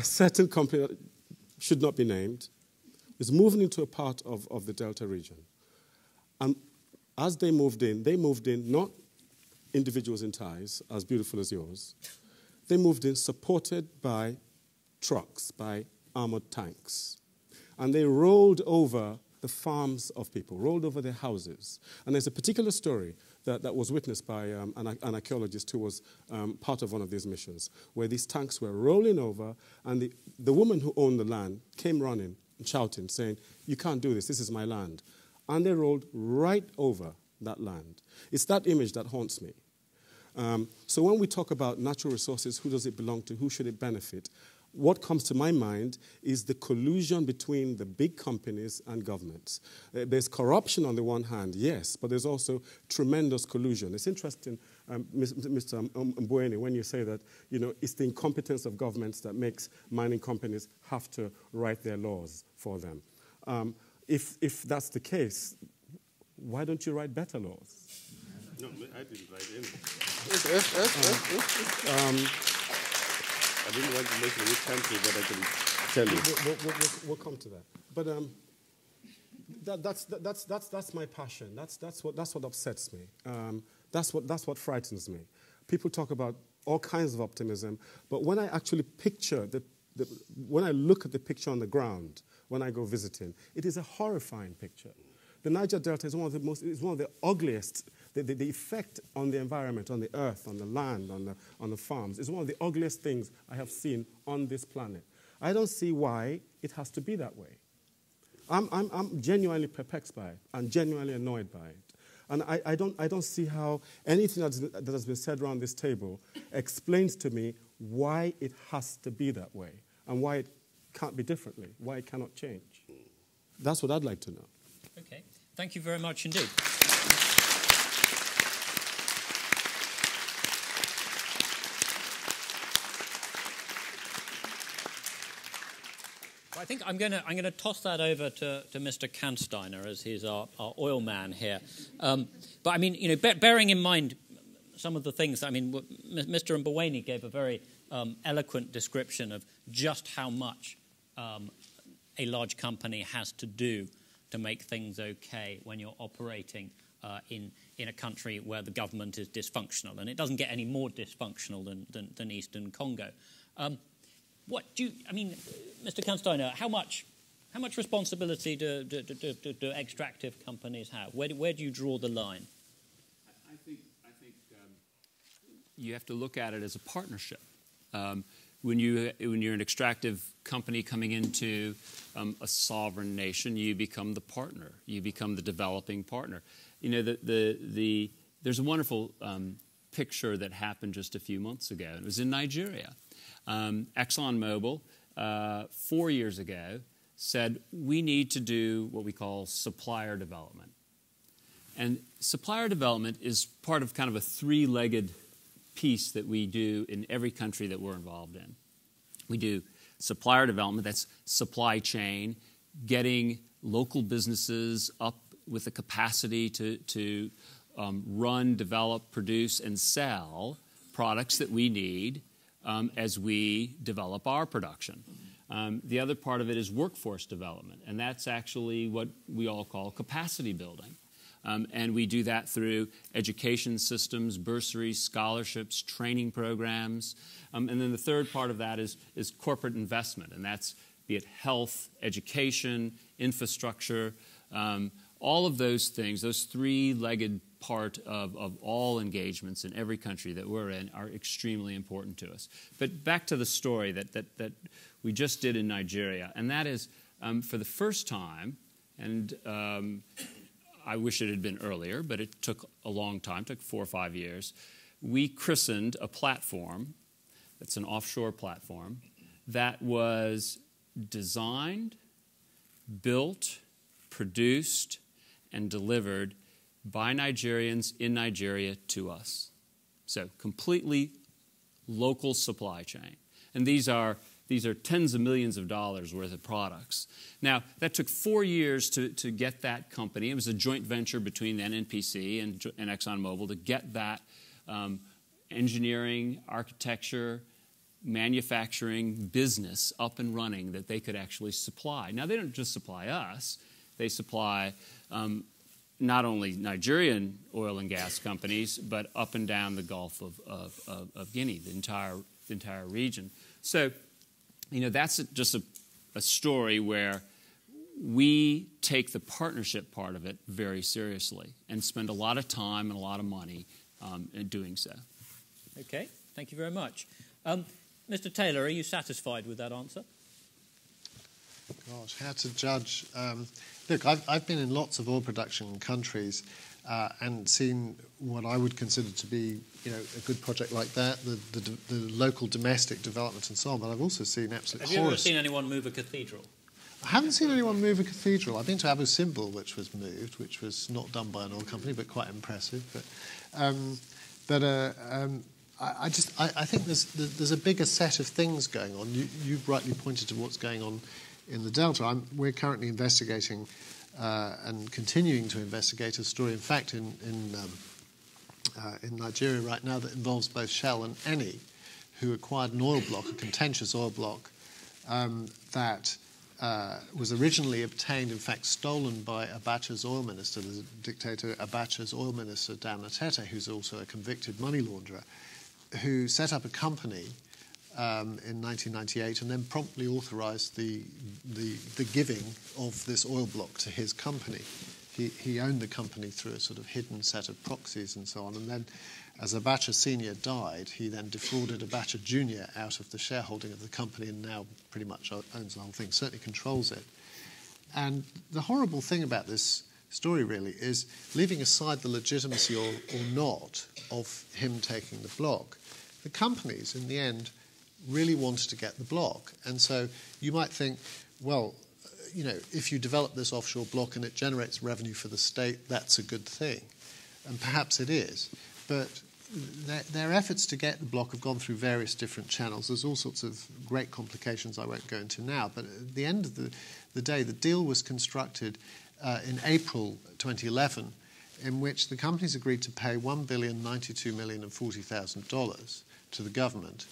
certain company that should not be named is moving into a part of the Delta region. And as they moved in not individuals in ties, as beautiful as yours. They moved in supported by trucks, by armored tanks. And they rolled over the farms of people, rolled over their houses. And there's a particular story that was witnessed by an archaeologist who was part of one of these missions, where these tanks were rolling over, and the woman who owned the land came running and shouting, saying, "You can't do this, this is my land." And they rolled right over that land. It's that image that haunts me. So when we talk about natural resources, who does it belong to, who should it benefit, what comes to my mind is the collusion between the big companies and governments. There's corruption on the one hand, yes, but there's also tremendous collusion. It's interesting, Mr. Mboweni, when you say that, it's the incompetence of governments that makes mining companies have to write their laws for them. If that's the case, why don't you write better laws? No, I didn't write any. I didn't want to mention which country, but I can tell you. We'll come to that. But that's my passion. That's what upsets me. That's what frightens me. People talk about all kinds of optimism, but when I actually picture when I look at the picture on the ground, when I go visiting, it is a horrifying picture. The Niger Delta is one of the ugliest. The effect on the environment, on the earth, on the land, on the farms, is one of the ugliest things I have seen on this planet. I don't see why it has to be that way. I'm genuinely perplexed by it. I'm genuinely annoyed by it. And I don't see how anything that has been said around this table explains to me why it has to be that way and why it can't be differently, why it cannot change. That's what I'd like to know. Okay. Thank you very much indeed. I think I'm going to toss that over to Mr. Kansteiner, as he's our oil man here. But I mean, bearing in mind some of the things. I mean, Mr. Mboweni gave a very eloquent description of just how much a large company has to do to make things okay when you're operating in a country where the government is dysfunctional, and it doesn't get any more dysfunctional than Eastern Congo. Mr. Kansteiner, how much responsibility do extractive companies have? Where do you draw the line? I think you have to look at it as a partnership. When you're an extractive company coming into a sovereign nation, you become the partner. You become the developing partner. There's a wonderful picture that happened just a few months ago. It was in Nigeria. ExxonMobil, 4 years ago, said we need to do what we call supplier development. And supplier development is part of kind of a three-legged piece that we do in every country that we're involved in. We do supplier development, that's supply chain, getting local businesses up with the capacity to run, develop, produce, and sell products that we need as we develop our production. The other part of it is workforce development, and that's actually what we all call capacity building. And we do that through education systems, bursaries, scholarships, training programs. And then the third part of that is corporate investment, and that's be it health, education, infrastructure, all of those things, those three-legged part of all engagements in every country that we're in are extremely important to us. But back to the story that we just did in Nigeria, and that is for the first time, and I wish it had been earlier, but it took a long time, took 4 or 5 years. We christened a platform, that's an offshore platform, that was designed, built, produced, and delivered by Nigerians in Nigeria to us. So completely local supply chain. And these are tens of millions of dollars worth of products. Now, that took 4 years to get that company. It was a joint venture between the NNPC and ExxonMobil to get that engineering, architecture, manufacturing business up and running that they could actually supply. Now, they don't just supply us. They supply not only Nigerian oil and gas companies, but up and down the Gulf of Guinea, the entire region. So, that's just a story where we take the partnership part of it very seriously and spend a lot of time and a lot of money in doing so. Okay, thank you very much. Mr. Taylor, are you satisfied with that answer? Gosh, how to judge? Look, I've been in lots of oil production countries and seen what I would consider to be, a good project like that, the local domestic development and so on. But I've also seen absolute horrors. Have you ever seen anyone move a cathedral? I haven't seen anyone move a cathedral. I've been to Abu Simbel, which was moved, which was not done by an oil company, but quite impressive. I think there's a bigger set of things going on. You've rightly pointed to what's going on in the Delta. We're currently investigating and continuing to investigate a story, in fact, in Nigeria right now that involves both Shell and Eni, who acquired an oil block, a contentious oil block, that was originally obtained, in fact, stolen by Abacha's oil minister, the dictator Abacha's oil minister, Dan Atete, who's also a convicted money launderer, who set up a company in 1998 and then promptly authorised the giving of this oil block to his company. He owned the company through a sort of hidden set of proxies and so on. And then as Abacha Senior died, he then defrauded Abacha Junior out of the shareholding of the company and now pretty much owns the whole thing, certainly controls it. And the horrible thing about this story really is, leaving aside the legitimacy or not of him taking the block, the companies in the end really wanted to get the block. And so you might think, well, if you develop this offshore block and it generates revenue for the state, that's a good thing. And perhaps it is. But their efforts to get the block have gone through various different channels. There's all sorts of great complications I won't go into now. But at the end of the day, the deal was constructed in April 2011, in which the companies agreed to pay $1,092,040,000 to the government.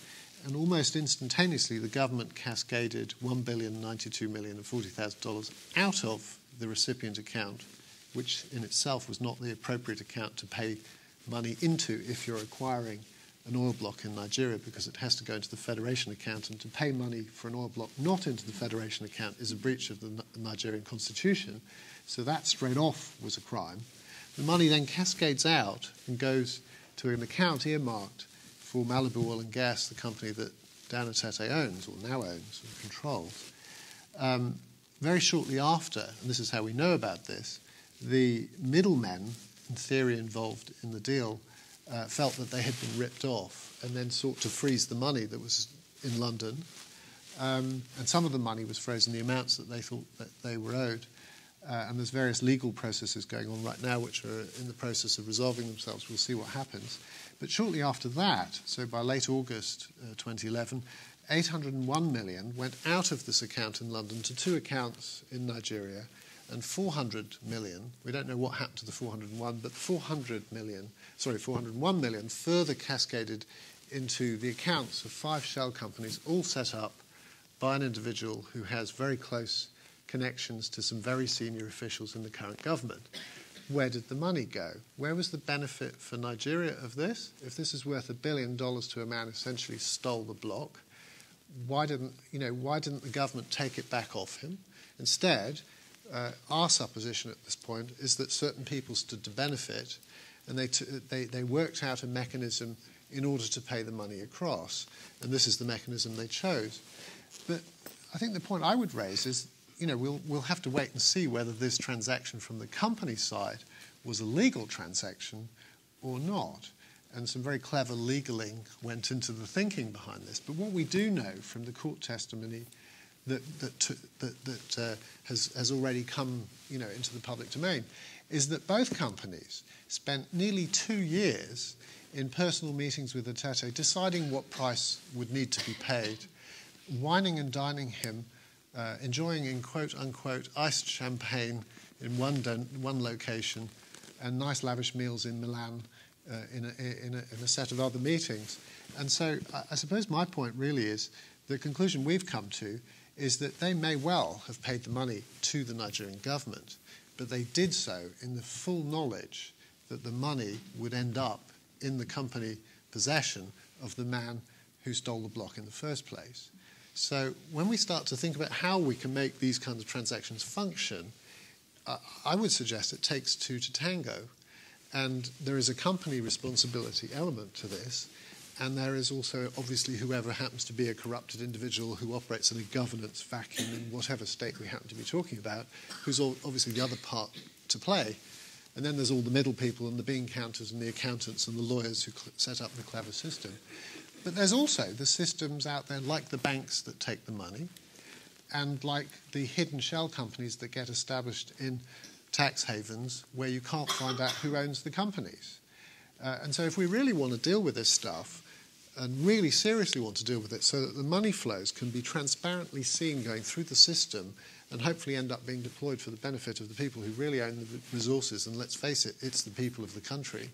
And almost instantaneously, the government cascaded $1,092,040,000 out of the recipient account, which in itself was not the appropriate account to pay money into if you're acquiring an oil block in Nigeria, because it has to go into the Federation account, and to pay money for an oil block not into the Federation account is a breach of the Nigerian constitution. So that straight off was a crime. The money then cascades out and goes to an account earmarked for Malibu Oil and Gas, the company that Dan Atete owns, or now owns, or controls. Very shortly after, and this is how we know about this, the middlemen, in theory involved in the deal, felt that they had been ripped off and then sought to freeze the money that was in London. And some of the money was frozen, the amounts that they thought that they were owed. And there's various legal processes going on right now which are in the process of resolving themselves. We'll see what happens. But shortly after that, so by late August 2011, 801 million went out of this account in London to two accounts in Nigeria, and 400 million, we don't know what happened to the 401, but 401 million further cascaded into the accounts of 5 shell companies, all set up by an individual who has very close connections to some very senior officials in the current government. Where did the money go? Where was the benefit for Nigeria of this? If this is worth $1 billion to a man who essentially stole the block, why didn't the government take it back off him? Instead, our supposition at this point is that certain people stood to benefit, and they worked out a mechanism in order to pay the money across, and this is the mechanism they chose. But I think the point I would raise is, we'll have to wait and see whether this transaction from the company side was a legal transaction or not. And some very clever legaling went into the thinking behind this. But what we do know from the court testimony that has already come, into the public domain, is that both companies spent nearly 2 years in personal meetings with Atete, deciding what price would need to be paid, wining and dining him, enjoying in quote-unquote iced champagne in one location, and nice lavish meals in Milan in a set of other meetings. And so I suppose my point really is, the conclusion we've come to is that they may well have paid the money to the Nigerian government, but they did so in the full knowledge that the money would end up in the company possession of the man who stole the block in the first place. So when we start to think about how we can make these kinds of transactions function, I would suggest it takes two to tango. And there is a company responsibility element to this, and there is also obviously whoever happens to be a corrupted individual who operates in a governance vacuum in whatever state we happen to be talking about, who's obviously the other part to play. And then there's all the middle people and the bean counters and the accountants and the lawyers who set up the clever system. But there's also the systems out there like the banks that take the money and like the hidden shell companies that get established in tax havens where you can't find out who owns the companies. And so if we really want to deal with this stuff and really seriously want to deal with it so that the money flows can be transparently seen going through the system and hopefully end up being deployed for the benefit of the people who really own the resources, and let's face it, it's the people of the country,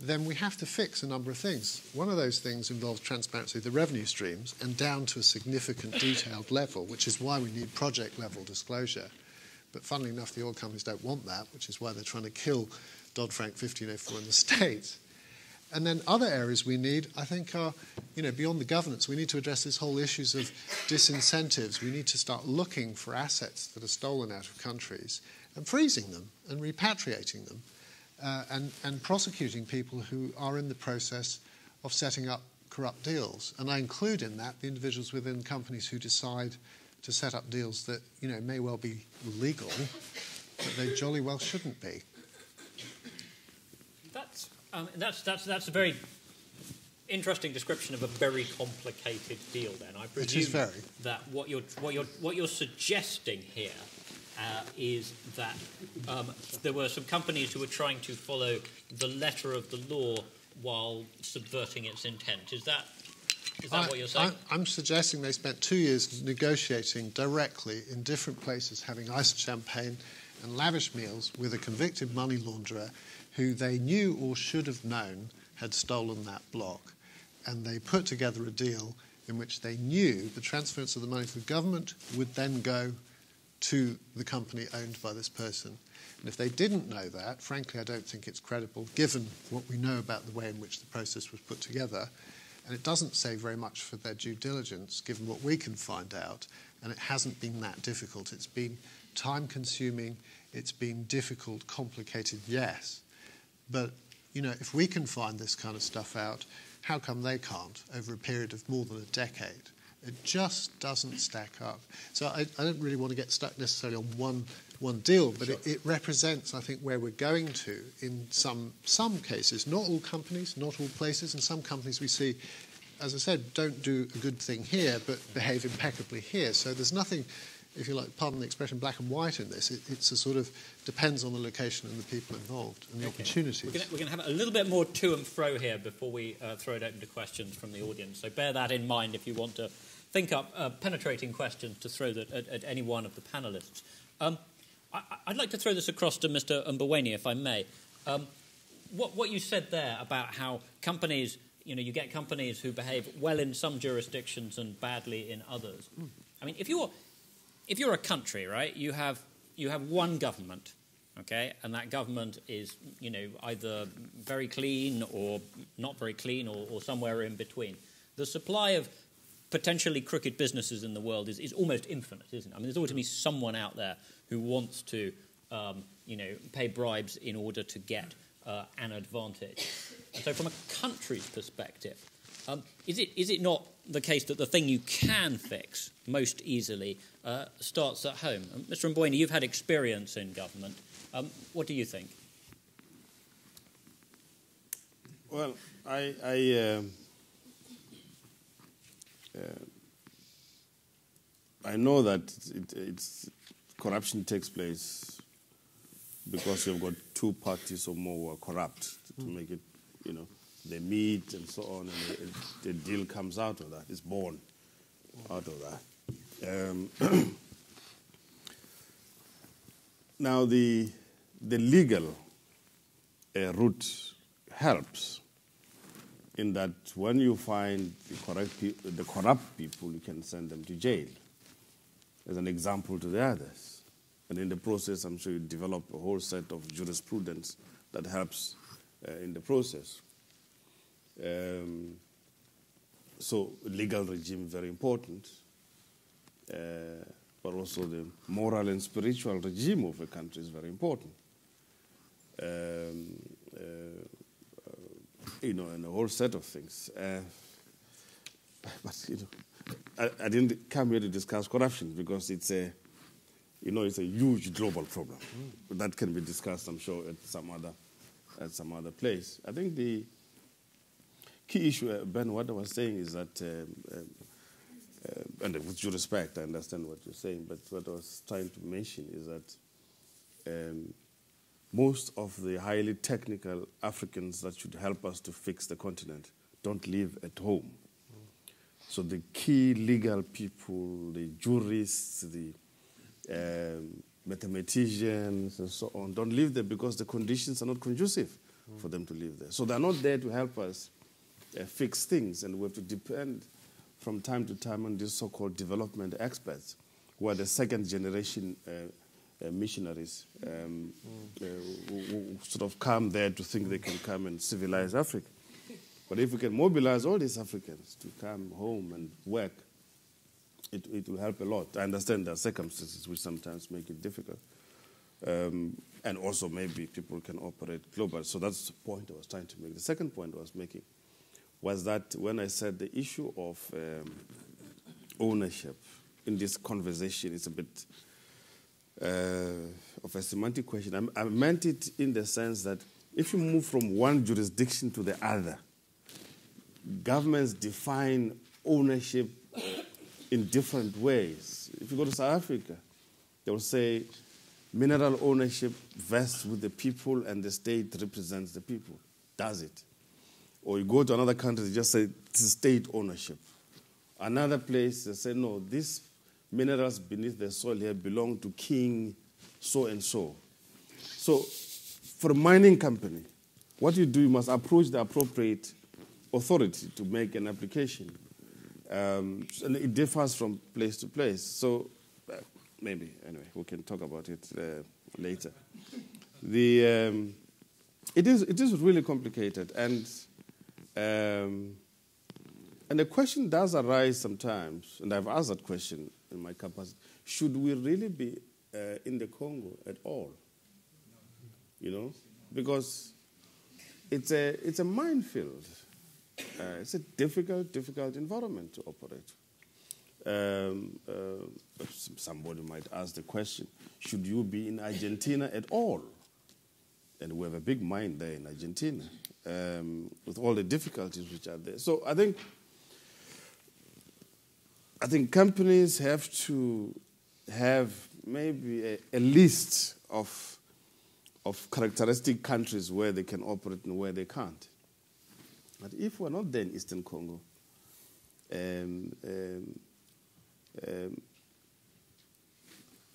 then we have to fix a number of things. One of those things involves transparency of the revenue streams and down to a significant detailed level, which is why we need project-level disclosure. But funnily enough, the oil companies don't want that, which is why they're trying to kill Dodd-Frank 1504 in the States. And then other areas we need, I think, are, beyond the governance. We need to address this whole issues of disincentives. We need to start looking for assets that are stolen out of countries and freezing them and repatriating them and prosecuting people who are in the process of setting up corrupt deals. And I include in that the individuals within companies who decide to set up deals that, may well be legal, but they jolly well shouldn't be. That's a very interesting description of a very complicated deal. Then I presume it is very. That what you're suggesting here is that there were some companies who were trying to follow the letter of the law while subverting its intent. Is that what you're saying? I'm suggesting they spent 2 years negotiating directly in different places, having iced champagne and lavish meals with a convicted money launderer who they knew or should have known had stolen that block. And they put together a deal in which they knew the transference of the money to the government would then go to the company owned by this person. And if they didn't know that, frankly, I don't think it's credible, given what we know about the way in which the process was put together. And it doesn't say very much for their due diligence, given what we can find out. And it hasn't been that difficult. It's been time-consuming. It's been difficult, complicated, yes. But, if we can find this kind of stuff out, how come they can't over a period of more than a decade? It just doesn't stack up. So I don't really want to get stuck necessarily on one deal, but sure. it represents, I think, where we're going to in some cases. Not all companies, not all places. In some companies we see, as I said, don't do a good thing here, but behave impeccably here. So there's nothing, if you like, pardon the expression, black and white in this. It's a sort of depends on the location and the people involved and the opportunities. We're going to have a little bit more to and fro here before we throw it open to questions from the audience. So bear that in mind if you want to think up penetrating questions to throw that at any one of the panelists. I'd like to throw this across to Mr. Mboweni, if I may. What you said there about how companies, you get companies who behave well in some jurisdictions and badly in others. I mean, if you're a country, right, you have one government, okay, and that government is, either very clean or not very clean or somewhere in between. The supply of potentially crooked businesses in the world is almost infinite, isn't it? I mean, there's always going to be someone out there who wants to, pay bribes in order to get an advantage. And so from a country's perspective, is it not the case that the thing you can fix most easily starts at home? Mr. Mboweni, you've had experience in government. What do you think? Well, I know that corruption takes place because you've got two parties or more who are corrupt to make it, they meet and so on, and the deal comes out of that. It's born out of that. Now, the legal route helps in that when you find the corrupt people, you can send them to jail as an example to the others. And in the process, I'm sure you develop a whole set of jurisprudence that helps in the process. So legal regime, very important, but also the moral and spiritual regime of a country is very important. And a whole set of things. But I didn't come here to discuss corruption because it's a huge global problem that can be discussed, I'm sure, at some other place. I think the key issue, Ben, what I was saying is that, and with due respect, I understand what you're saying, but what I was trying to mention is that most of the highly technical Africans that should help us to fix the continent don't live at home. So the key legal people, the jurists, the mathematicians and so on don't live there because the conditions are not conducive for them to live there. So they're not there to help us fix things, and we have to depend from time to time on these so-called development experts who are the second generation missionaries who sort of come there to think they can come and civilize Africa. But if we can mobilize all these Africans to come home and work, it will help a lot. I understand there are circumstances which sometimes make it difficult. And also maybe people can operate globally. So that's the point I was trying to make. The second point I was making was that when I said the issue of ownership in this conversation is a bit of a semantic question. I meant it in the sense that if you move from one jurisdiction to the other, governments define ownership in different ways. If you go to South Africa, they will say mineral ownership vests with the people and the state represents the people. Does it? Or you go to another country, they just say it's state ownership. Another place, they say, no, these minerals beneath the soil here belong to King so-and-so. So for a mining company, what you do, you must approach the appropriate authority to make an application. And it differs from place to place. So maybe, anyway, we can talk about it later. It is really complicated, and the question does arise sometimes, and I've asked that question in my capacity: should we really be in the Congo at all? You know, because it's a minefield. It's a difficult environment to operate. Somebody might ask the question: should you be in Argentina at all? And we have a big mine there in Argentina, with all the difficulties which are there. So I think companies have to have maybe a list of characteristic countries where they can operate and where they can't. But if we're not there in Eastern Congo,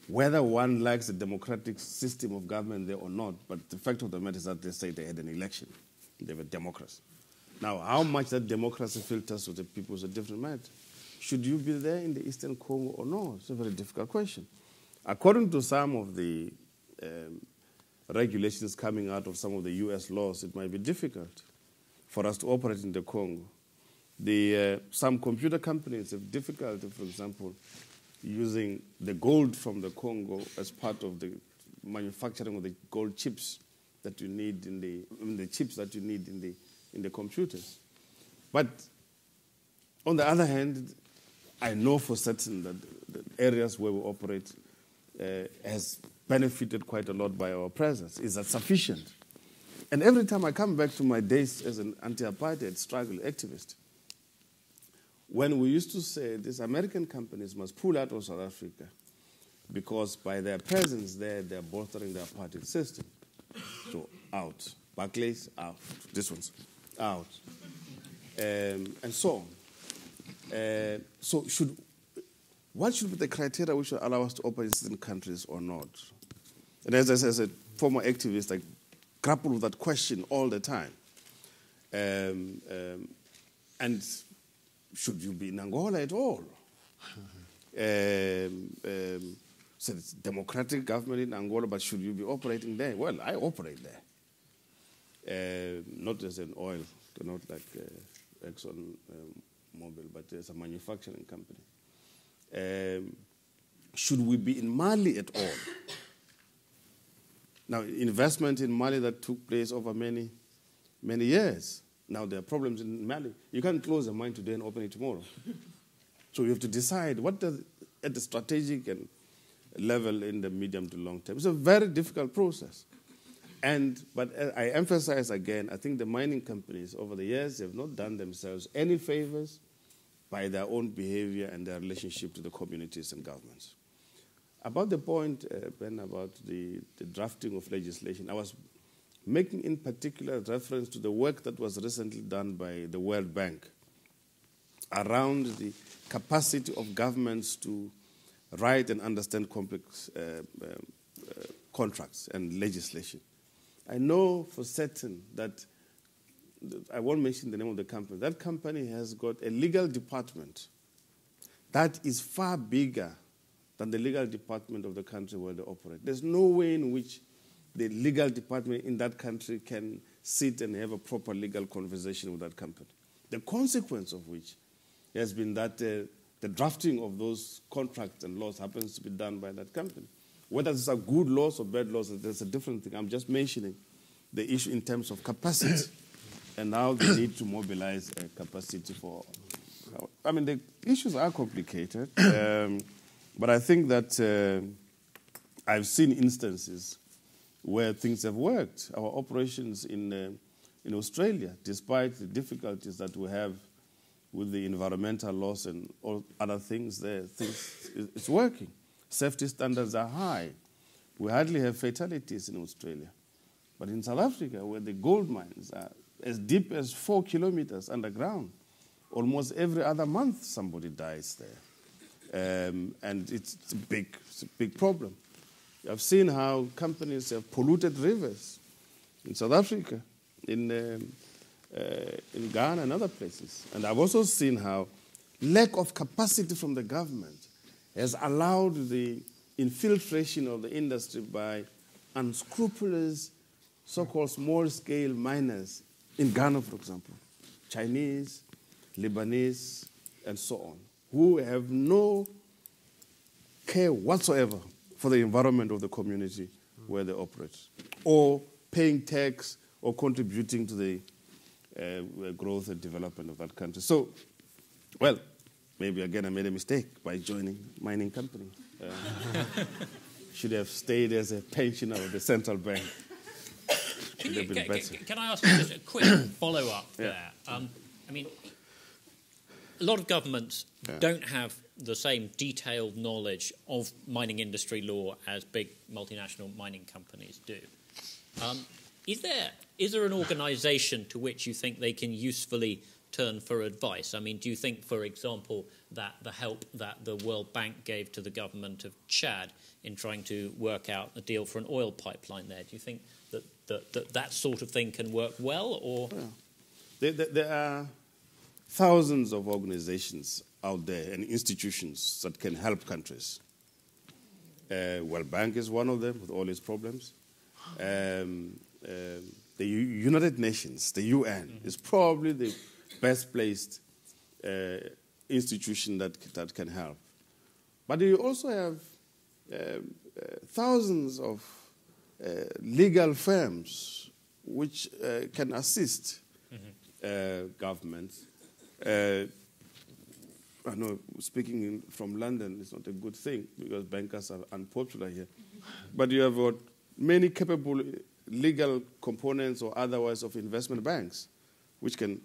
whether one likes the democratic system of government there or not, but the fact of the matter is that they say they had an election. They were democracy. Now, how much that democracy filters to the people is a different matter. Should you be there in the Eastern Congo or not? It's a very difficult question. According to some of the regulations coming out of some of the U.S. laws, it might be difficult for us to operate in the Congo. Some computer companies have difficulty, for example, using the gold from the Congo as part of the manufacturing of the gold chips that you need in the chips that you need in the computers. But on the other hand, I know for certain that the areas where we operate has benefited quite a lot by our presence. Is that sufficient? And every time I come back to my days as an anti-apartheid struggle activist, when we used to say these American companies must pull out of South Africa because by their presence there, they're bolstering the apartheid system. So out. Barclays, out. This one's out. And so on. So what should be the criteria which will allow us to operate in certain countries or not? And as I said, as a former activist, I grapple with that question all the time. And should you be in Angola at all? said it's democratic government in Angola, but should you be operating there? Well, I operate there. Not as an oil, not like ExxonMobil, but as a manufacturing company. Should we be in Mali at all? Now, investment in Mali that took place over many years. Now, there are problems in Mali. You can't close a mine today and open it tomorrow. So you have to decide what does, at the strategic and level in the medium to long term. It's a very difficult process. But I emphasize again, I think the mining companies over the years have not done themselves any favors by their own behavior and their relationship to the communities and governments. About the point, Ben, about the drafting of legislation, I was making in particular reference to the work that was recently done by the World Bank around the capacity of governments to write and understand complex contracts and legislation. I know for certain that, I won't mention the name of the company, that company has got a legal department that is far bigger than the legal department of the country where they operate. There's no way in which the legal department in that country can sit and have a proper legal conversation with that company. The consequence of which has been that the drafting of those contracts and laws happens to be done by that company. Whether it's a good laws or bad laws, that's a different thing. I'm just mentioning the issue in terms of capacity and how they need to mobilize capacity for. I mean, the issues are complicated, but I think that I've seen instances where things have worked. Our operations in Australia, despite the difficulties that we have with the environmental laws and all other things there, it's working. Safety standards are high. We hardly have fatalities in Australia. But in South Africa, where the gold mines are as deep as 4 kilometers underground, almost every other month somebody dies there. And it's a big problem. I've seen how companies have polluted rivers in South Africa, in Ghana and other places. And I've also seen how lack of capacity from the government has allowed the infiltration of the industry by unscrupulous so-called small-scale miners in Ghana, for example, Chinese, Lebanese, and so on, who have no care whatsoever for the environment of the community where they operate, or paying tax or contributing to the growth and development of that country. So, well, maybe again I made a mistake by joining mining company. Should have stayed as a pensioner of the central bank. Can I ask you just a quick follow-up there? I mean, a lot of governments don't have the same detailed knowledge of mining industry law as big multinational mining companies do. Is there an organisation to which you think they can usefully turn for advice? I mean, do you think, for example, that the help that the World Bank gave to the government of Chad in trying to work out a deal for an oil pipeline there, do you think that sort of thing can work well? Or there are thousands of organizations out there and institutions that can help countries. World Bank is one of them with all its problems. The United Nations, the UN, is probably the best placed institution that can help. But you also have thousands of legal firms which can assist governments. I know speaking from London is not a good thing because bankers are unpopular here. But you have got many capable legal components or otherwise of investment banks which can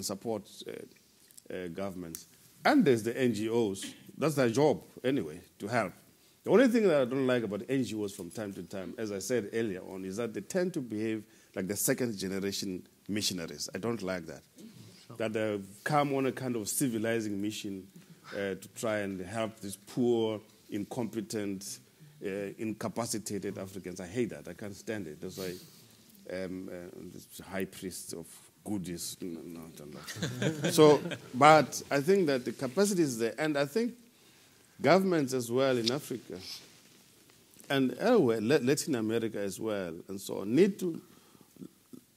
support governments. And there's the NGOs. That's their job anyway, to help. The only thing that I don't like about NGOs from time to time, as I said earlier on, is that they tend to behave like the second-generation missionaries. I don't like that. That they come on a kind of civilizing mission to try and help these poor, incompetent, incapacitated Africans. I hate that. I can't stand it. That's why this high priest of goodies. No, I don't like. So, but I think that the capacity is there. And I think governments as well in Africa and elsewhere, Latin America as well, and so on, need to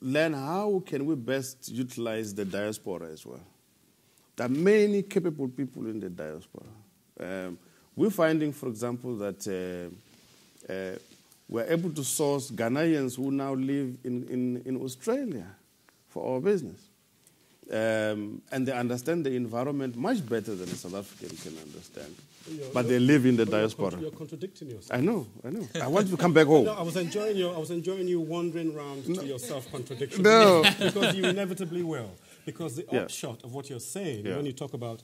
learn how can we best utilize the diaspora as well. There are many capable people in the diaspora. We're finding, for example, that we're able to source Ghanaians who now live in Australia for our business. And they understand the environment much better than a South African can understand. But they live in the diaspora. You're contradicting yourself. I know. I want you to come back home. No, I was enjoying you wandering around to your self-contradiction. No. Because you inevitably will. Because the upshot of what you're saying, when you talk about,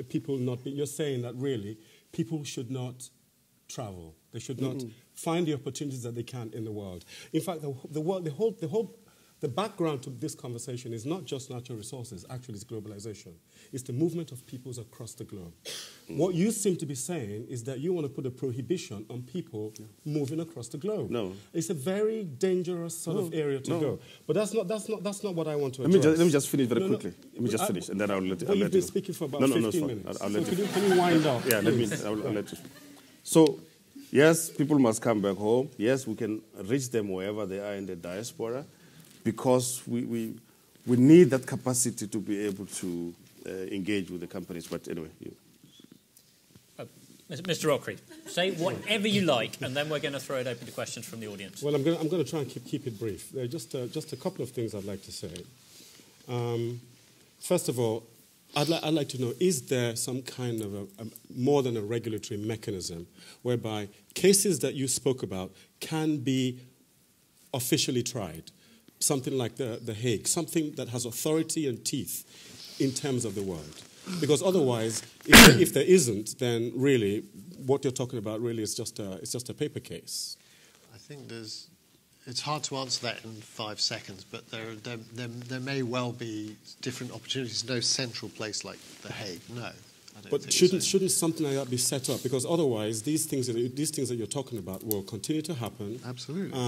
people not being, you're saying that really people should not travel. They should not find the opportunities that they can in the world. In fact, the background to this conversation is not just natural resources, actually it's globalization. It's the movement of peoples across the globe. What you seem to be saying is that you want to put a prohibition on people moving across the globe. No. It's a very dangerous sort of area to go. But that's not what I want to address. Let me just finish very quickly. Let me just finish, and then I'll let you. You've been speaking for about 15 minutes. I'll let you. Can you wind up? Yeah, I'll let you. So, yes, people must come back home. Yes, we can reach them wherever they are in the diaspora, because we need that capacity to be able to engage with the companies. But anyway, Mr. Okri, say whatever you like, and then we're going to throw it open to questions from the audience. Well, I'm going to try and keep it brief. There are just a couple of things I'd like to say. First of all, I'd like to know, is there some kind of a more than a regulatory mechanism whereby cases that you spoke about can be officially tried? Something like the Hague, something that has authority and teeth in terms of the world. Because otherwise, if there isn't, then really what you're talking about really is just a paper case. I think it's hard to answer that in 5 seconds, but there may well be different opportunities. No central place like The Hague, no. But shouldn't something like that be set up? Because otherwise, these things that you're talking about will continue to happen. Absolutely.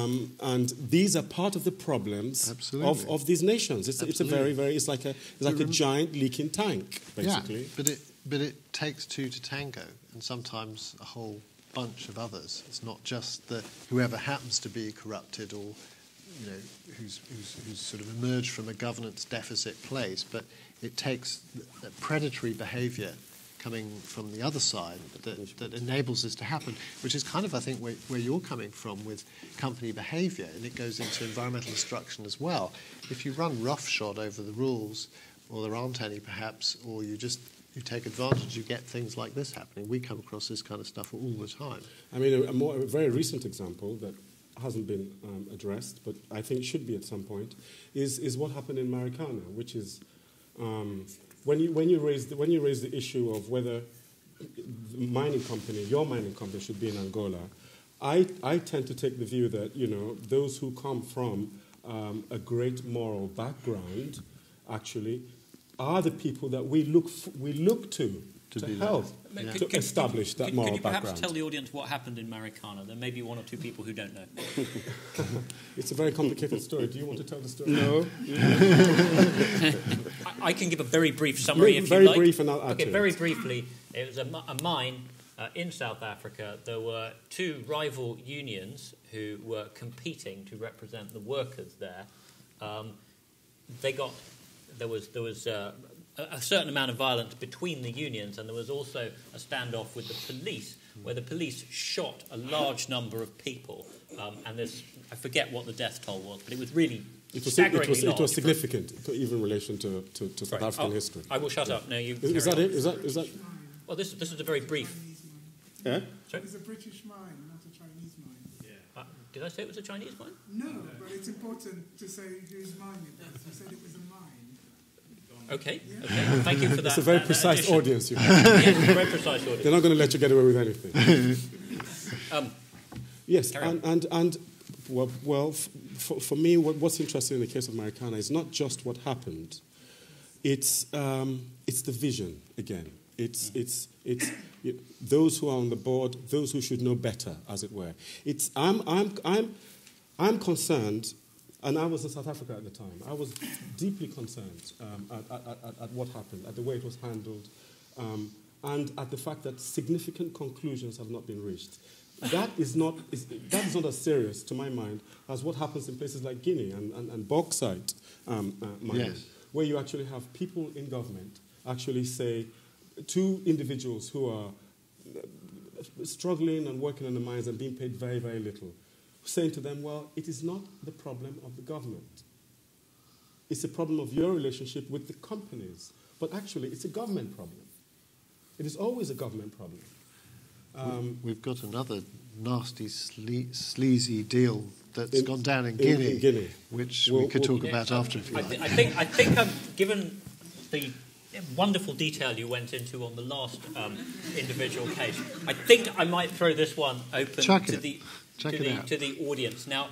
And these are part of the problems of these nations. It's a very like a giant leaking tank, basically. Yeah, but it takes two to tango, and sometimes a whole bunch of others. It's not just whoever happens to be corrupted or who's sort of emerged from a governance deficit place, but it takes predatory behaviour coming from the other side that enables this to happen, which is kind of, I think, where you're coming from with company behaviour, and it goes into environmental destruction as well. If you run roughshod over the rules, or there aren't any perhaps, or you take advantage, you get things like this happening. We come across this kind of stuff all the time. I mean, a very recent example that hasn't been addressed, but I think should be at some point, is what happened in Marikana, which is when you raise the issue of whether your mining company should be in Angola, I tend to take the view that those who come from a great moral background actually are the people that we look to help to establish that moral background. Could you perhaps tell the audience what happened in Marikana? There may be one or two people who don't know. It's a very complicated story. Do you want to tell the story? No. I can give a very brief summary if you like. Very brief, and I'll add to it. Very briefly, it was a mine in South Africa. There were two rival unions who were competing to represent the workers there. There was a certain amount of violence between the unions, and there was also a standoff with the police, where the police shot a large number of people. And I forget what the death toll was, but it was really staggeringly large. It was significant, even in relation to South African history. I will shut up. No, you. Is that it? Is that? Well, this is a very brief. Yeah. Sorry? It's a British mine, not a Chinese mine. Yeah. Did I say it was a Chinese mine? No, but it's important to say whose mine it was. You said it was a mine. Okay. Thank you for that. It's a very precise addition. Audience you have. Yes, it's a very precise audience. They're not going to let you get away with anything. Yes, for me, what's interesting in the case of Marikana is not just what happened. It's the vision again. It's those who are on the board, those who should know better, as it were. I'm concerned. And I was in South Africa at the time. I was deeply concerned at what happened, at the way it was handled, and at the fact that significant conclusions have not been reached. that is not as serious, to my mind, as what happens in places like Guinea and bauxite mining, where you actually have people in government actually say to individuals who are struggling and working in the mines and being paid very, very little, saying to them, well, it is not the problem of the government. It's a problem of your relationship with the companies. But actually, it's a government problem. It is always a government problem. We've got another nasty, sleazy deal that's gone down in Guinea, which we could talk about after. If you like. I think given the wonderful detail you went into on the last individual case, I think I might throw this one open to the audience. Now,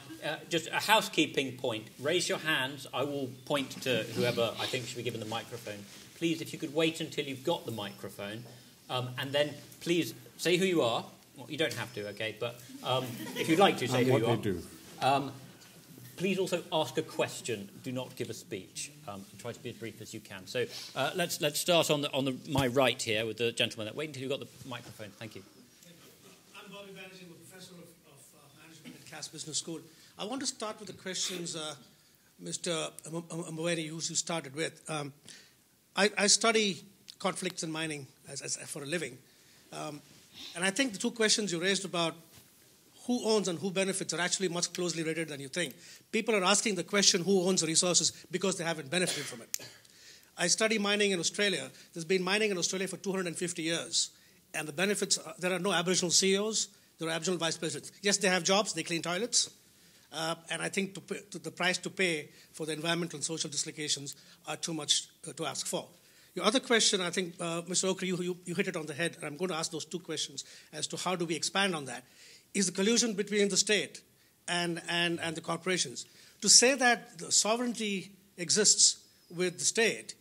just a housekeeping point. Raise your hands. I will point to whoever I think should be given the microphone. Please, if you could wait until you've got the microphone, and then please say who you are. Well, you don't have to, okay, but if you'd like to, say who you are. Do. Please also ask a question. Do not give a speech. And try to be as brief as you can. So let's start on my right here with the gentleman. Wait until you've got the microphone. Thank you. I'm Bobby Banerjee, I'm a professor of management at Cass Business School. I want to start with the questions Mr. Mboweni, you started with. I study conflicts in mining for a living. And I think the two questions you raised about who owns and who benefits are actually much closely related than you think. People are asking the question who owns the resources because they haven't benefited from it. I study mining in Australia. There's been mining in Australia for 250 years. And the benefits, there are no Aboriginal CEOs, there are Aboriginal vice presidents. Yes, they have jobs, they clean toilets. And I think the price to pay for the environmental and social dislocations are too much to ask for. Your other question, I think, Mr. Okri, you hit it on the head, and I'm going to ask those two questions as to how do we expand on that. Is the collusion between the state and the corporations. To say that the sovereignty exists with the state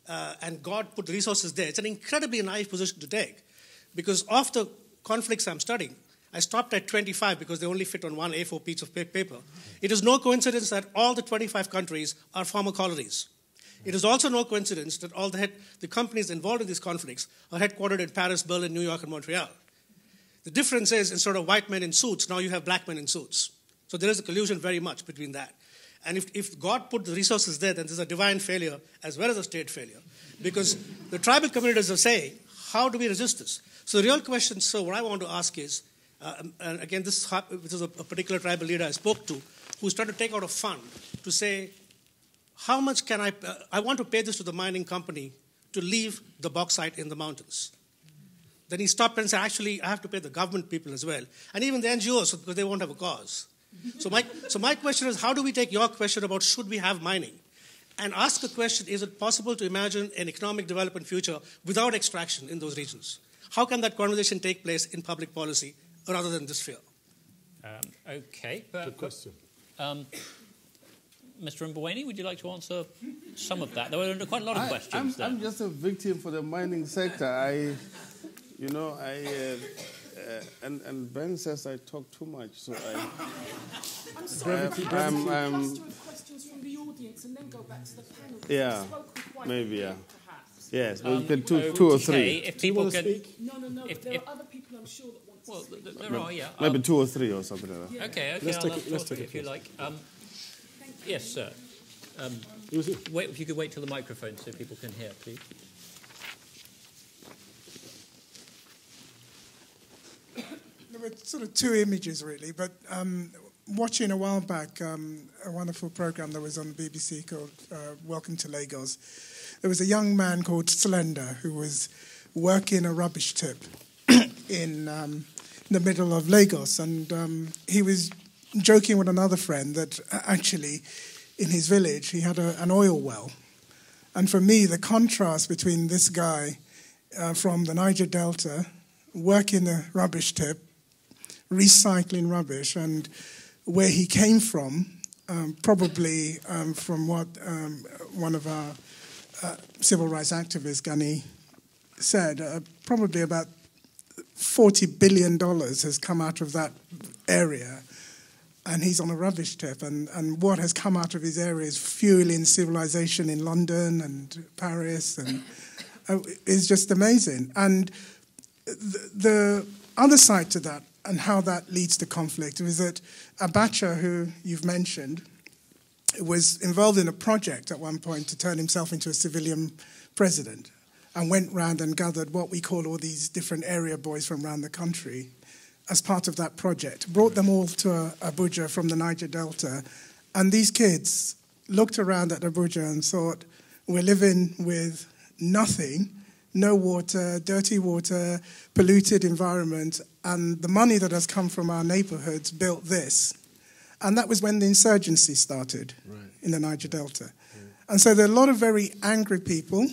and God put the resources there, it's an incredibly naive position to take. Because of the conflicts I'm studying, I stopped at 25 because they only fit on one A4 piece of paper. It is no coincidence that all the 25 countries are former colonies. It is also no coincidence that all the companies involved in these conflicts are headquartered in Paris, Berlin, New York, and Montreal. The difference is, instead of white men in suits, now you have black men in suits. So there is a collusion very much between that. And if God put the resources there, then there's a divine failure as well as a state failure. Because the tribal communities are saying, how do we resist this? So the real question, so what I want to ask is, and again, this is a particular tribal leader I spoke to, who's trying to take out a fund to say, how much can I want to pay this to the mining company to leave the bauxite in the mountains. Then he stopped and said, actually, I have to pay the government people as well. And even the NGOs, because they won't have a cause. So my question is, how do we take your question about should we have mining and ask the question, is it possible to imagine an economic development future without extraction in those regions? How can that conversation take place in public policy rather than this fear? Okay. Good question. Mr. Mboweni, would you like to answer some of that? There were quite a lot of questions there. I'm just a victim for the mining sector. And Ben says I talk too much, so I'm sorry, cluster of questions from the audience and then go back to the panel. Yeah, maybe, yeah. Perhaps. Yes, we can do two or three. If people can... No. There are other people I'm sure that want to speak. There are, yeah. Maybe 2 or 3 or something like that. Yeah. Okay, let's take it if you like. Yes, sir. Wait, if you could wait till the microphone so people can hear, please. There were sort of two images, really, but watching a while back a wonderful program that was on the BBC called Welcome to Lagos, there was a young man called Slender who was working a rubbish tip in the middle of Lagos, and he was joking with another friend that actually in his village he had an oil well. And for me, the contrast between this guy from the Niger Delta working a rubbish tip, recycling rubbish, and where he came from, probably from what one of our civil rights activists, Gani, said, probably about $40 billion has come out of that area, and he's on a rubbish tip, and what has come out of his area is fueling civilization in London and Paris, and it's just amazing. And the other side to that, and how that leads to conflict was that Abacha, who you've mentioned, was involved in a project at one point to turn himself into a civilian president, and went round and gathered what we call all these different area boys from around the country as part of that project, brought them all to Abuja from the Niger Delta, and these kids looked around at Abuja and thought, we're living with nothing, no water, dirty water, polluted environment, and the money that has come from our neighborhoods built this. And that was when the insurgency started in the Niger Delta. Yeah. And so there are a lot of very angry people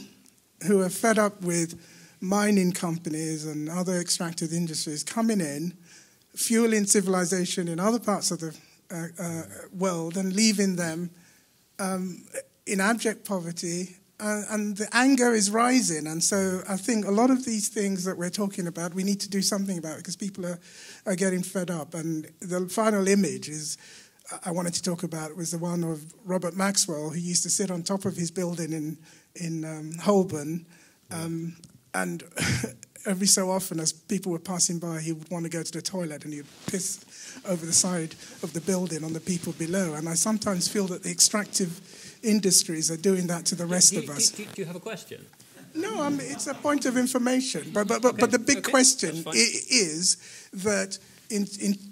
who are fed up with mining companies and other extractive industries coming in, fueling civilization in other parts of the world and leaving them in abject poverty. And the anger is rising. And so I think a lot of these things that we're talking about, we need to do something about because people are getting fed up. And the final image I wanted to talk about was the one of Robert Maxwell, who used to sit on top of his building in Holborn. And every so often, as people were passing by, he would want to go to the toilet and he would piss over the side of the building on the people below. And I sometimes feel that the extractive industries are doing that to the rest of us. Do you have a question? No, it's a point of information. But the big question is that in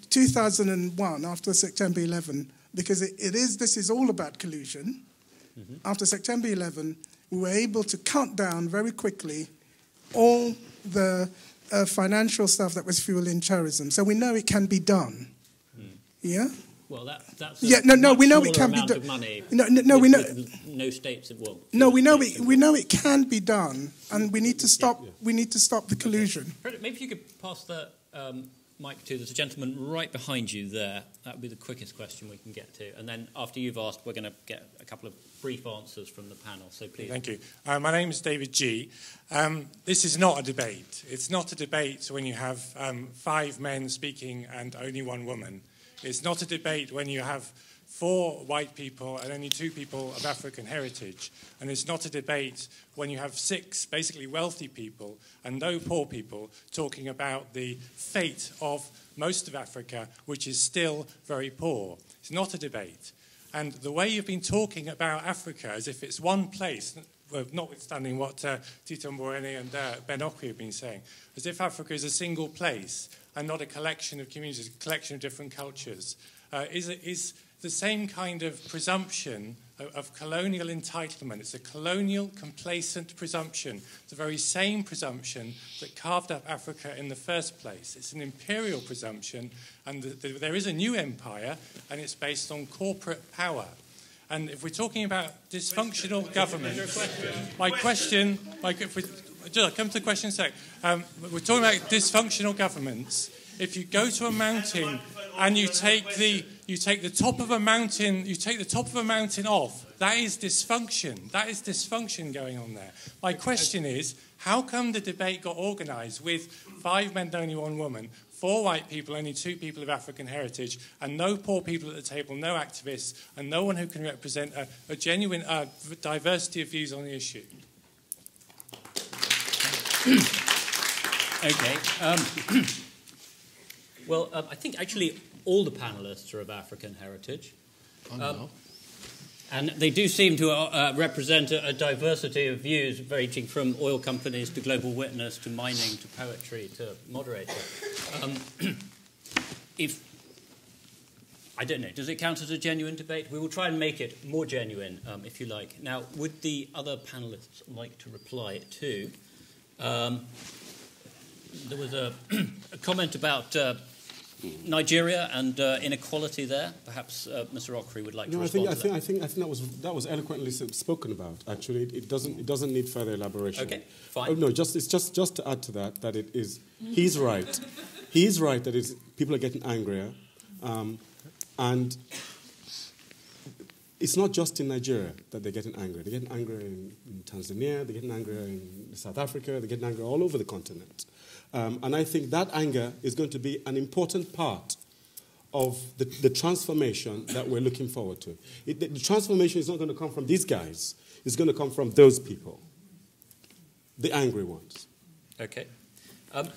2001, after September 11, because this is all about collusion, after September 11, we were able to cut down very quickly all the financial stuff that was fueling terrorism. So we know it can be done. Yeah? Well, that's we know it can be done. We know no states involved. No, we know it can be done, and we need to stop. We need to stop the collusion. Maybe if you could pass the mic to there's a gentleman right behind you there. That would be the quickest question we can get to, and then after you've asked, we're going to get a couple of brief answers from the panel. So please. Thank you. My name is David G. This is not a debate. It's not a debate when you have 5 men speaking and only 1 woman. It's not a debate when you have 4 white people and only 2 people of African heritage. And it's not a debate when you have 6 basically wealthy people and no poor people talking about the fate of most of Africa, which is still very poor. It's not a debate. And the way you've been talking about Africa as if it's one place, notwithstanding what Tito, Mboweni and Ben Okri have been saying, as if Africa is a single place and not a collection of communities, a collection of different cultures, is the same kind of presumption of colonial entitlement. It's a colonial, complacent presumption. It's the very same presumption that carved up Africa in the first place. It's an imperial presumption, and there is a new empire, and it's based on corporate power. And if we're talking about dysfunctional government, I'll come to the question in a sec. We're talking about dysfunctional governments. If you go to a mountain and you take the top of a mountain off, that is dysfunction. That is dysfunction going on there. My question is, how come the debate got organised with 5 men, only 1 woman, 4 white people, only 2 people of African heritage, and no poor people at the table, no activists, and no one who can represent a genuine diversity of views on the issue? Okay. Well, I think actually all the panelists are of African heritage. And they do seem to represent a diversity of views ranging from oil companies to Global Witness to mining to poetry to moderator. I don't know, does it count as a genuine debate? We will try and make it more genuine, if you like. Now, would the other panelists like to reply too? There was a comment about Nigeria and inequality there. Perhaps Mr. Okri would like to respond to that. I think that was eloquently spoken about. Actually, it doesn't need further elaboration. Okay, fine. It's just to add to that it is. He's right. He's right that people are getting angrier, and it's not just in Nigeria that they're getting angry. They're getting angry in Tanzania. They're getting angry in South Africa. They're getting angry all over the continent. And I think that anger is going to be an important part of the transformation that we're looking forward to. The transformation is not going to come from these guys. It's going to come from those people, the angry ones. Okay.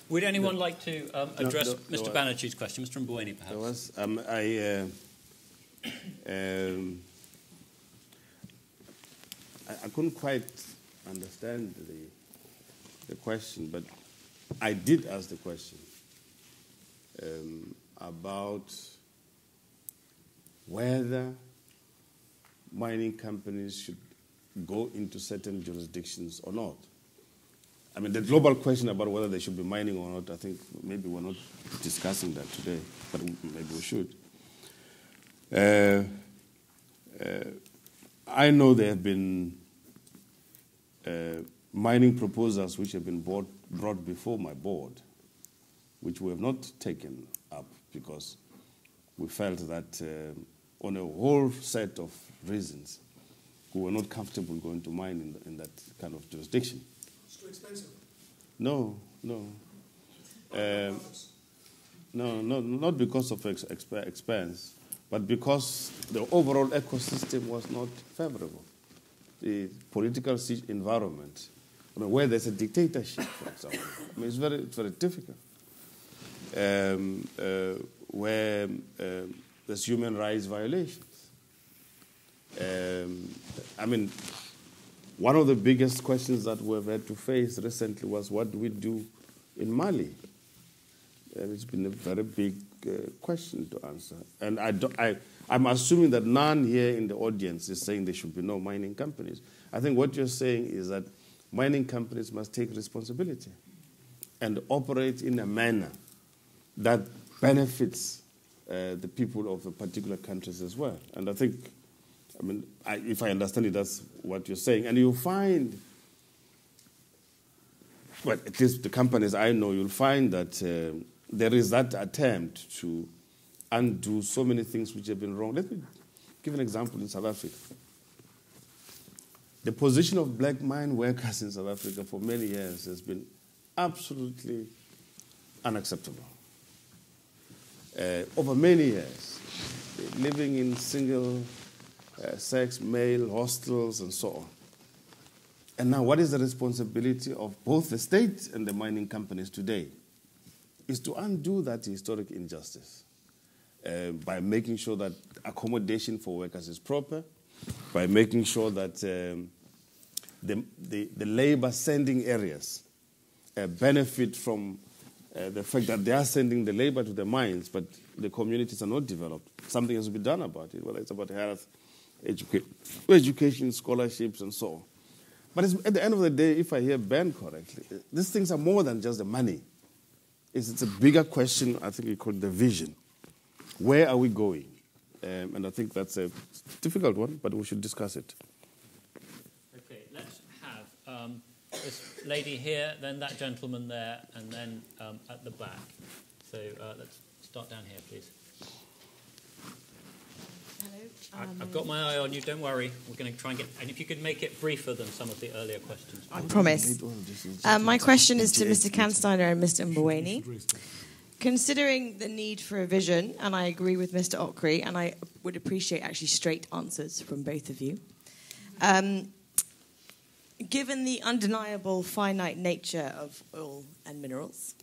Would anyone like to address Mr. Banerjee's question? Mr. Mboweni, perhaps. There was, I couldn't quite understand the question, but I did ask the question about whether mining companies should go into certain jurisdictions or not. I mean, the global question about whether they should be mining or not, I think maybe we're not discussing that today, but maybe we should. I know there have been mining proposals which have been brought before my board, which we have not taken up because we felt that on a whole set of reasons, we were not comfortable going to mine in that kind of jurisdiction. It's too expensive. No. No, not because of expense, but because the overall ecosystem was not favorable. The political environment, where there's a dictatorship, for example, it's very difficult. Where there's human rights violations. One of the biggest questions that we've had to face recently was what do we do in Mali? It's been a very big question to answer. And I'm assuming that none here in the audience is saying there should be no mining companies. I think what you're saying is that mining companies must take responsibility and operate in a manner that benefits the people of the particular countries as well. And I think, if I understand it, that's what you're saying. And you'll find, well, at least the companies I know, you'll find that there is that attempt to undo so many things which have been wrong. Let me give an example in South Africa. The position of black mine workers in South Africa for many years has been absolutely unacceptable. Over many years, living in single-sex male hostels and so on. And now what is the responsibility of both the state and the mining companies today? Is to undo that historic injustice by making sure that accommodation for workers is proper, by making sure that the labor sending areas benefit from the fact that they are sending the labor to the mines, but the communities are not developed. Something has to be done about it, whether it's about health, education, scholarships, and so on. But at the end of the day, if I hear Ben correctly, these things are more than just the money. It's a bigger question. I think we call it the vision. Where are we going? And I think that's a difficult one, but we should discuss it. Okay, let's have this lady here, then that gentleman there, and then at the back. So let's start down here, please. Hello. I've got my eye on you, don't worry. We're going to try and get... And if you could make it briefer than some of the earlier questions. I promise. My question is to Mr. Kansteiner and Mr. Mboweni. Considering the need for a vision, and I agree with Mr. Okri, and I would appreciate actually straight answers from both of you, given the undeniable finite nature of oil and minerals,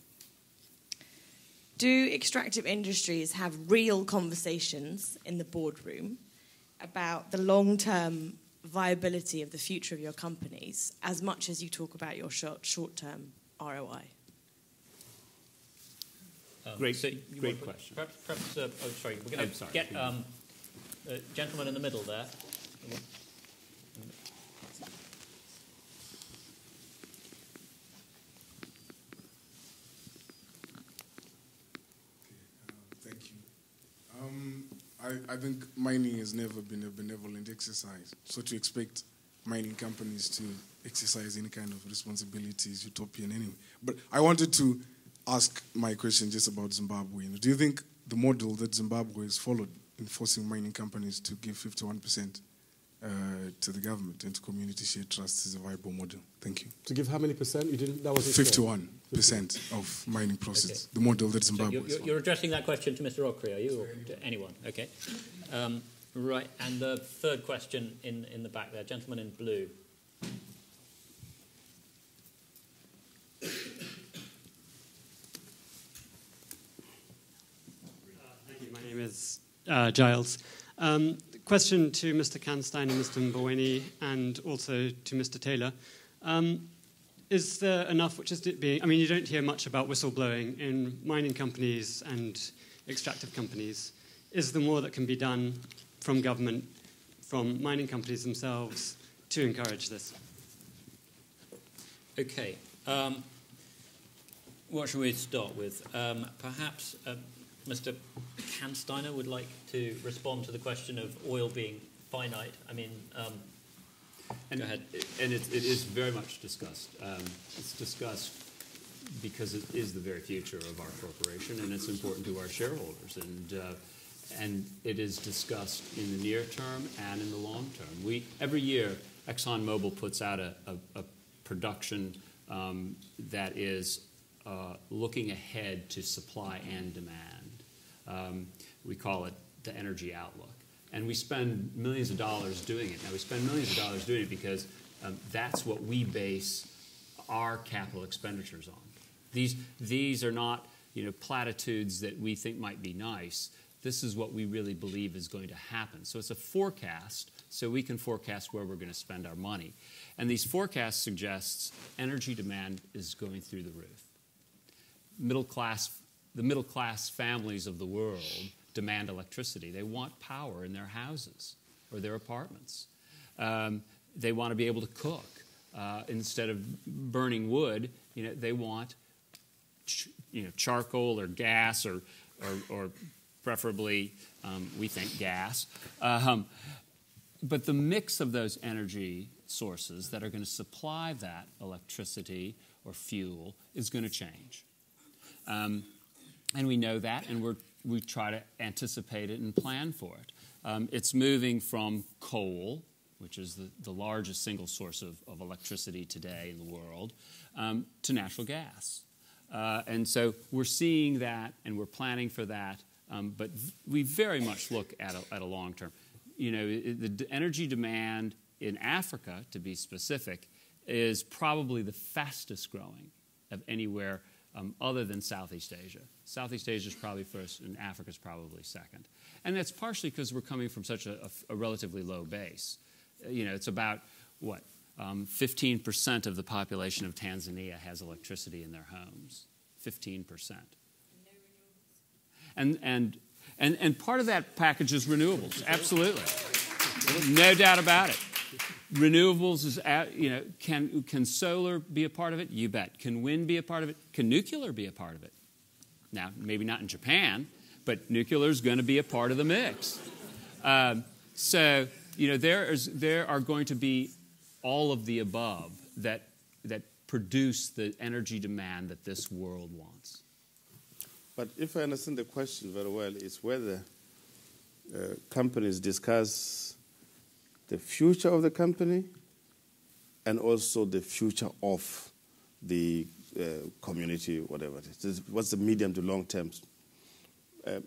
do extractive industries have real conversations in the boardroom about the long-term viability of the future of your companies as much as you talk about your short-term ROI? Great question. Perhaps we're going to get the gentleman in the middle there. I think mining has never been a benevolent exercise. So to expect mining companies to exercise any kind of responsibility is utopian anyway. But I wanted to ask my question just about Zimbabwe. Do you think the model that Zimbabwe has followed in forcing mining companies to give 51% to the government and to community share trusts is a viable model? Thank you. To give how many percent? You didn't. That was 51% of mining proceeds. Okay. The model that Zimbabwe. So you're addressing that question to Mr. Okri, are you, or to anyone? Okay. Right. And the third question in the back there, gentleman in blue. is Giles. Question to Mr. Kansteiner, Mr. Mboweni, and also to Mr. Taylor. Is there enough which is being... I mean, you don't hear much about whistleblowing in mining companies and extractive companies. Is there more that can be done from government, from mining companies themselves, to encourage this? Okay. What should we start with? Perhaps Mr. Kansteiner would like to respond to the question of oil being finite. I mean, go ahead. And it is very much discussed. It's discussed because it is the very future of our corporation, and it's important to our shareholders. And it is discussed in the near term and in the long term. Every year, ExxonMobil puts out a production that is looking ahead to supply and demand. We call it the energy outlook. And we spend millions of dollars doing it. Now, we spend millions of dollars doing it because that's what we base our capital expenditures on. These are not, platitudes that we think might be nice. This is what we really believe is going to happen. So it's a forecast, so we can forecast where we're going to spend our money. And these forecasts suggest energy demand is going through the roof. The middle class families of the world demand electricity. They want power in their houses or their apartments. They want to be able to cook. Instead of burning wood, they want charcoal or gas or preferably, we think, gas. But the mix of those energy sources that are going to supply that electricity or fuel is going to change. And we know that, and we try to anticipate it and plan for it. It's moving from coal, which is the largest single source of electricity today in the world, to natural gas. And so we're seeing that, and we're planning for that, but we very much look at a long term. The energy demand in Africa, to be specific, is probably the fastest growing of anywhere other than Southeast Asia. Southeast Asia is probably first, and Africa is probably second. And that's partially because we're coming from such a relatively low base. It's about, 15% of the population of Tanzania has electricity in their homes. 15%. And part of that package is renewables, absolutely. No doubt about it. Renewables is, can solar be a part of it? You bet. Can wind be a part of it? Can nuclear be a part of it? Now, maybe not in Japan, but nuclear is going to be a part of the mix. So, there are going to be all of the above that produce the energy demand that this world wants. But if I understand the question very well, it's whether companies discuss the future of the company and also the future of the community, whatever it is. What's the medium to long term?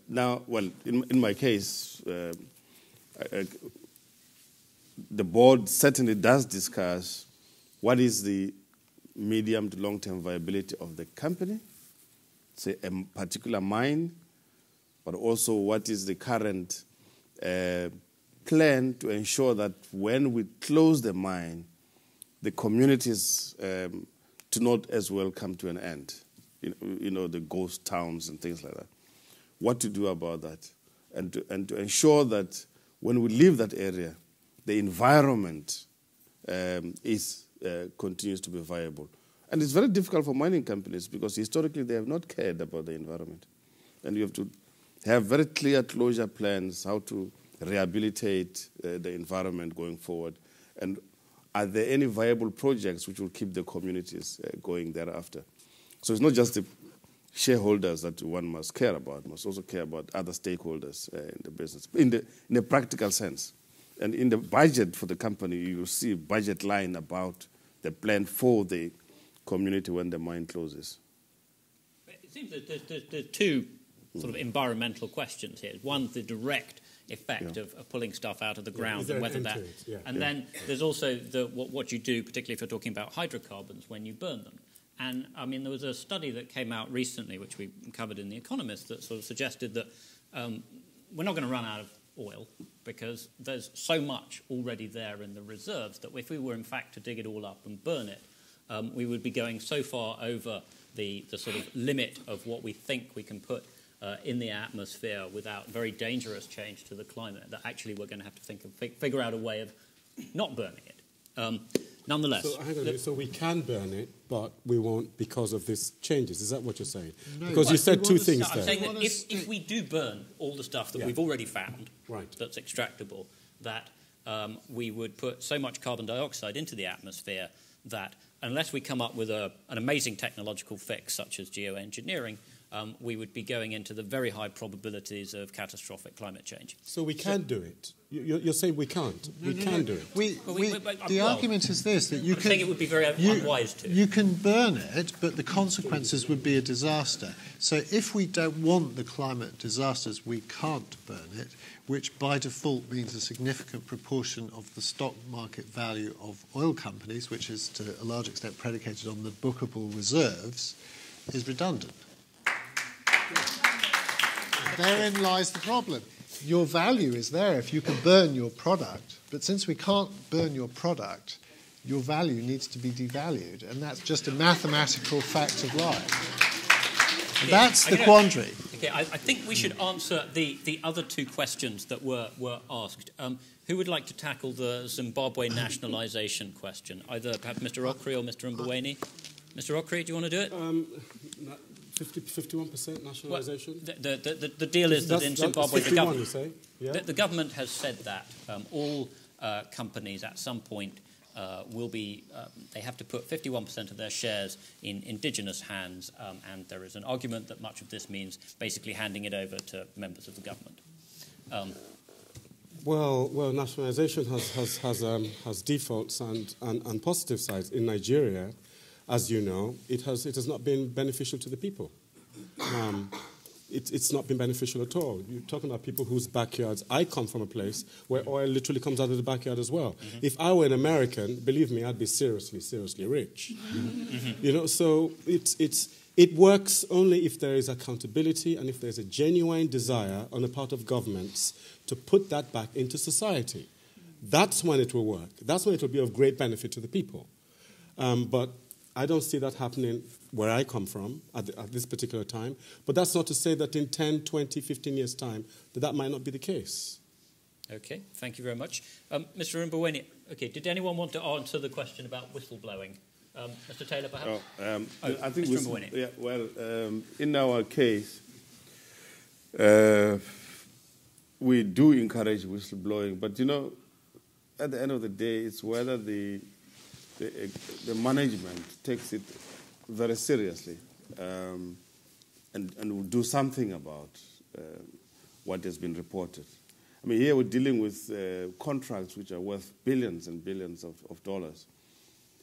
Now, well, in my case, the board certainly does discuss what is the medium to long term viability of the company, say a particular mine, but also what is the current plan to ensure that when we close the mine, the communities do not as well come to an end. The ghost towns and things like that. What to do about that, and to ensure that when we leave that area, the environment continues to be viable. And it's very difficult for mining companies because historically they have not cared about the environment. And you have to have very clear closure plans, how to rehabilitate the environment going forward. And are there any viable projects which will keep the communities going thereafter? So it's not just the shareholders that one must care about, must also care about other stakeholders in the business, in a practical sense. And in the budget for the company, you will see a budget line about the plan for the community when the mine closes. It seems that there's two sort of environmental questions here. One, the direct effect of pulling stuff out of the ground and whether that... And then there's also what you do, particularly if you're talking about hydrocarbons, when you burn them. And, I mean, there was a study that came out recently, which we covered in The Economist, that sort of suggested that we're not going to run out of oil because there's so much already there in the reserves that if we were in fact to dig it all up and burn it, we would be going so far over the sort of limit of what we think we can put in the atmosphere without very dangerous change to the climate that actually we're going to have to figure out a way of not burning it. Nonetheless, so, hang on, so we can burn it, but we won't because of these changes. Is that what you're saying? No, because you said two things I'm there. saying that if we do burn all the stuff that we've already found that's extractable, that we would put so much carbon dioxide into the atmosphere that unless we come up with an amazing technological fix such as geoengineering, we would be going into the very high probabilities of catastrophic climate change. So we can do it. You're saying we can't. We can do it. The argument is this, that you I'm can... saying it would be very unwise to. You can burn it, but the consequences would be a disaster. So if we don't want the climate disasters, we can't burn it, which by default means a significant proportion of the stock market value of oil companies, which is to a large extent predicated on the bookable reserves, is redundant. Therein lies the problem. Your value is there if you can burn your product, but since we can't burn your product, your value needs to be devalued, and that's just a mathematical fact of life. Okay, that's the quandary. Okay, I think we should answer the other two questions that were asked. Who would like to tackle the Zimbabwe nationalisation question? Either perhaps Mr. Okri or Mr. Mboweni? Mr. Okri, do you want to do it? 51% nationalisation? Well, the deal is that in Zimbabwe, the government has said that all companies at some point will be, they have to put 51% of their shares in indigenous hands, and there is an argument that much of this means basically handing it over to members of the government. Well, nationalisation has defaults and positive sides. In Nigeria, as you know, it has not been beneficial to the people. It's not been beneficial at all. You're talking about people whose backyards... I come from a place where oil literally comes out of the backyard as well. Mm-hmm. If I were an American, believe me, I'd be seriously, seriously rich. Mm-hmm. You know, so it works only if there is accountability and if there's a genuine desire on the part of governments to put that back into society. That's when it will work. That's when it will be of great benefit to the people. But I don't see that happening where I come from at this particular time. But that's not to say that in 10, 20, 15 years' time that might not be the case. Okay, thank you very much. Mr. Mboweni, okay, did anyone want to answer the question about whistleblowing? Mr. Taylor, perhaps? I think Mr. Mboweni. Yeah, well, in our case, we do encourage whistleblowing. But, you know, at the end of the day, it's whether the management takes it very seriously and will do something about what has been reported. I mean, here we're dealing with contracts which are worth billions and billions of dollars.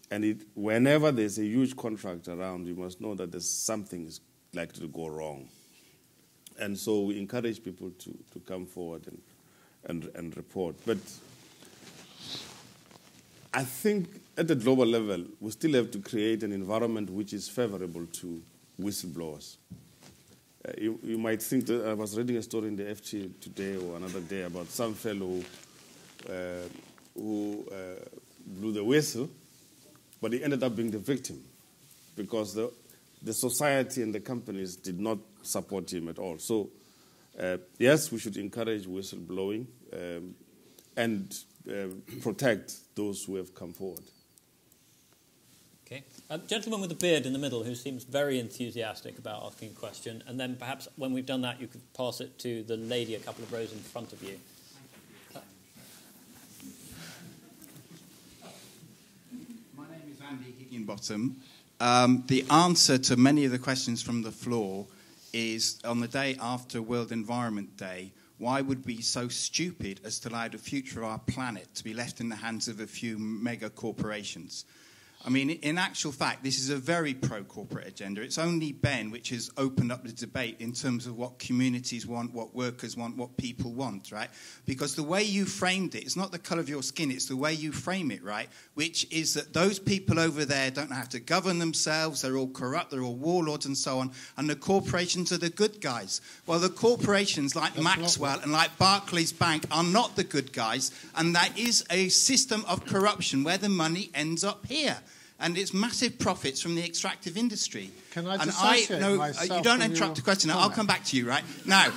And whenever there's a huge contract around, you must know that there's something is likely to go wrong. And so we encourage people to come forward and report. But I think at the global level, we still have to create an environment which is favorable to whistleblowers. You might think that I was reading a story in the FT today or another day about some fellow who blew the whistle, but he ended up being the victim because the society and the companies did not support him at all. So, yes, we should encourage whistleblowing and protect those who have come forward. Okay. Gentleman with the beard in the middle who seems very enthusiastic about asking a question, and then perhaps when we've done that you could pass it to the lady a couple of rows in front of you. My name is Andy Higginbottom. The answer to many of the questions from the floor is on the day after World Environment Day, why would we be so stupid as to allow the future of our planet to be left in the hands of a few mega corporations? I mean, in actual fact, this is a very pro-corporate agenda. It's only Ben which has opened up the debate in terms of what communities want, what workers want, what people want, right? Because the way you framed it, it's not the colour of your skin, it's the way you frame it, right? Which is that those people over there don't have to govern themselves, they're all corrupt, they're all warlords and so on, and the corporations are the good guys. Well, the corporations like Maxwell and like Barclays Bank are not the good guys, and that is a system of corruption where the money ends up here. And it's massive profits from the extractive industry. Can I you don't interrupt the question. I'll come back to you, right? Now,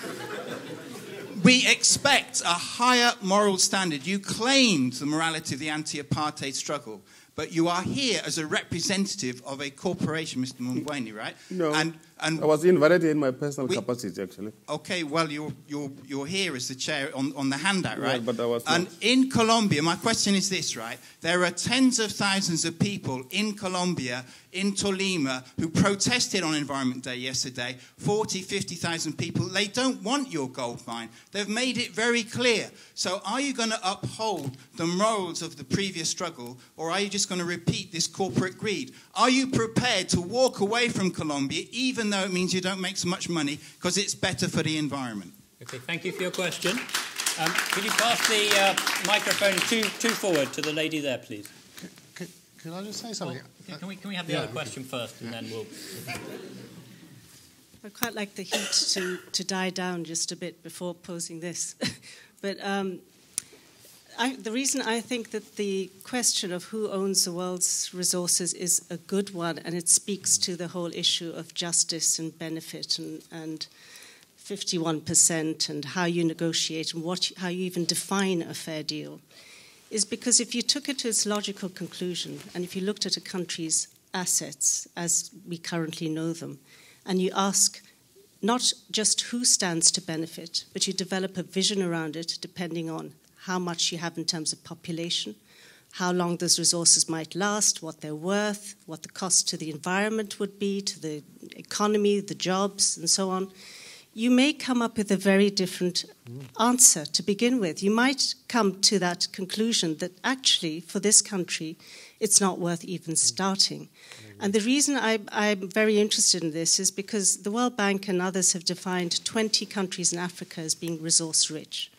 we expect a higher moral standard. You claimed the morality of the anti-apartheid struggle, but you are here as a representative of a corporation, Mr. Mboweni, right? No, and I was invited in my personal capacity, actually. Okay, well, you're here as the chair on the handout, right? Yeah, but I was and not. in Colombia, my question is this, right? There are tens of thousands of people in Colombia, in Tolima, who protested on Environment Day yesterday, 40, 50,000 people. They don't want your gold mine. They've made it very clear. So are you going to uphold the morals of the previous struggle, or are you just going to repeat this corporate greed? Are you prepared to walk away from Colombia, even though it means you don't make so much money, because it's better for the environment? Okay, thank you for your question. Could you pass the microphone two forward to the lady there, please? Can I just say something? Well, can we have the other question first, and then we'll... I'd quite like the heat to die down just a bit before posing this. But the reason I think that the question of who owns the world's resources is a good one, and it speaks to the whole issue of justice and benefit and 51% and how you negotiate and how you even define a fair deal, is because if you took it to its logical conclusion and if you looked at a country's assets as we currently know them, and you ask not just who stands to benefit, but you develop a vision around it depending on how much you have in terms of population, how long those resources might last, what they're worth, what the cost to the environment would be, to the economy, the jobs, and so on, you may come up with a very different answer to begin with. You might come to that conclusion that actually, for this country, it's not worth even starting. And the reason I'm very interested in this is because the World Bank and others have defined 20 countries in Africa as being resource-rich.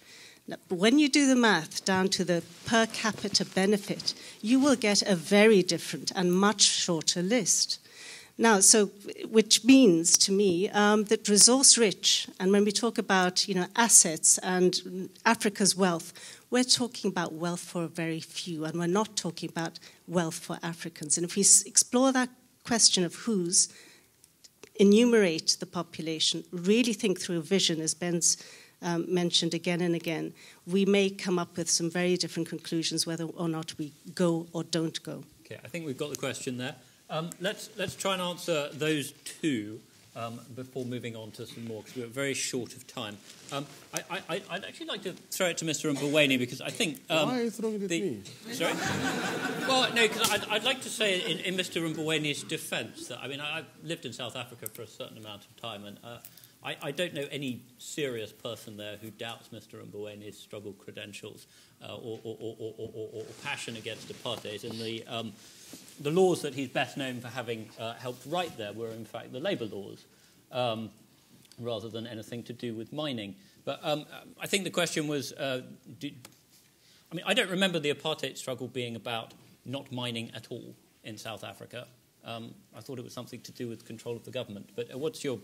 Now, when you do the math down to the per capita benefit, you will get a very different and much shorter list. Now, which means to me that resource-rich, and when we talk about assets and Africa's wealth, we're talking about wealth for a very few, and we're not talking about wealth for Africans. And if we explore that question of whose, enumerate the population, really think through a vision, as Ben's mentioned again and again, we may come up with some very different conclusions whether or not we go or don't go. Okay, I think we've got the question there. Let's try and answer those two before moving on to some more, because we're very short of time. I'd actually like to throw it to Mr. Mboweni, because I think... Why are you throwing it at me? Sorry? Well, no, because I'd like to say in Mr. Mboweni's defence that, I've lived in South Africa for a certain amount of time, and I don't know any serious person there who doubts Mr. Mboweni's struggle credentials or passion against apartheid. And the laws that he's best known for having helped write there were, in fact, the labour laws, rather than anything to do with mining. But I think the question was, I don't remember the apartheid struggle being about not mining at all in South Africa. I thought it was something to do with control of the government. But do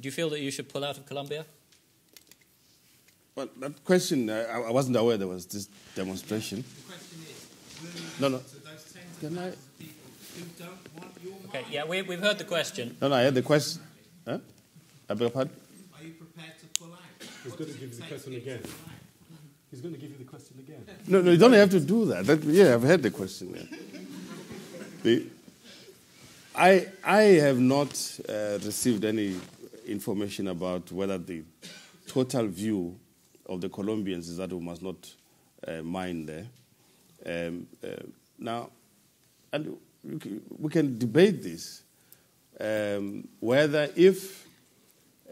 you feel that you should pull out of Colombia? Well, that question, I wasn't aware there was this demonstration. The question is, no. So those tens of thousands of people who don't want your money... Okay, yeah, we've heard the question. No, I heard the question. Huh? I beg your pardon? Are you prepared to pull out? He's going to give you the question again. He's going to give you the question again. No, you don't have to do that. I've heard the question. Yeah. I have not received any information about whether the total view of the Colombians is that we must not mine there. Now, and we can debate this, whether if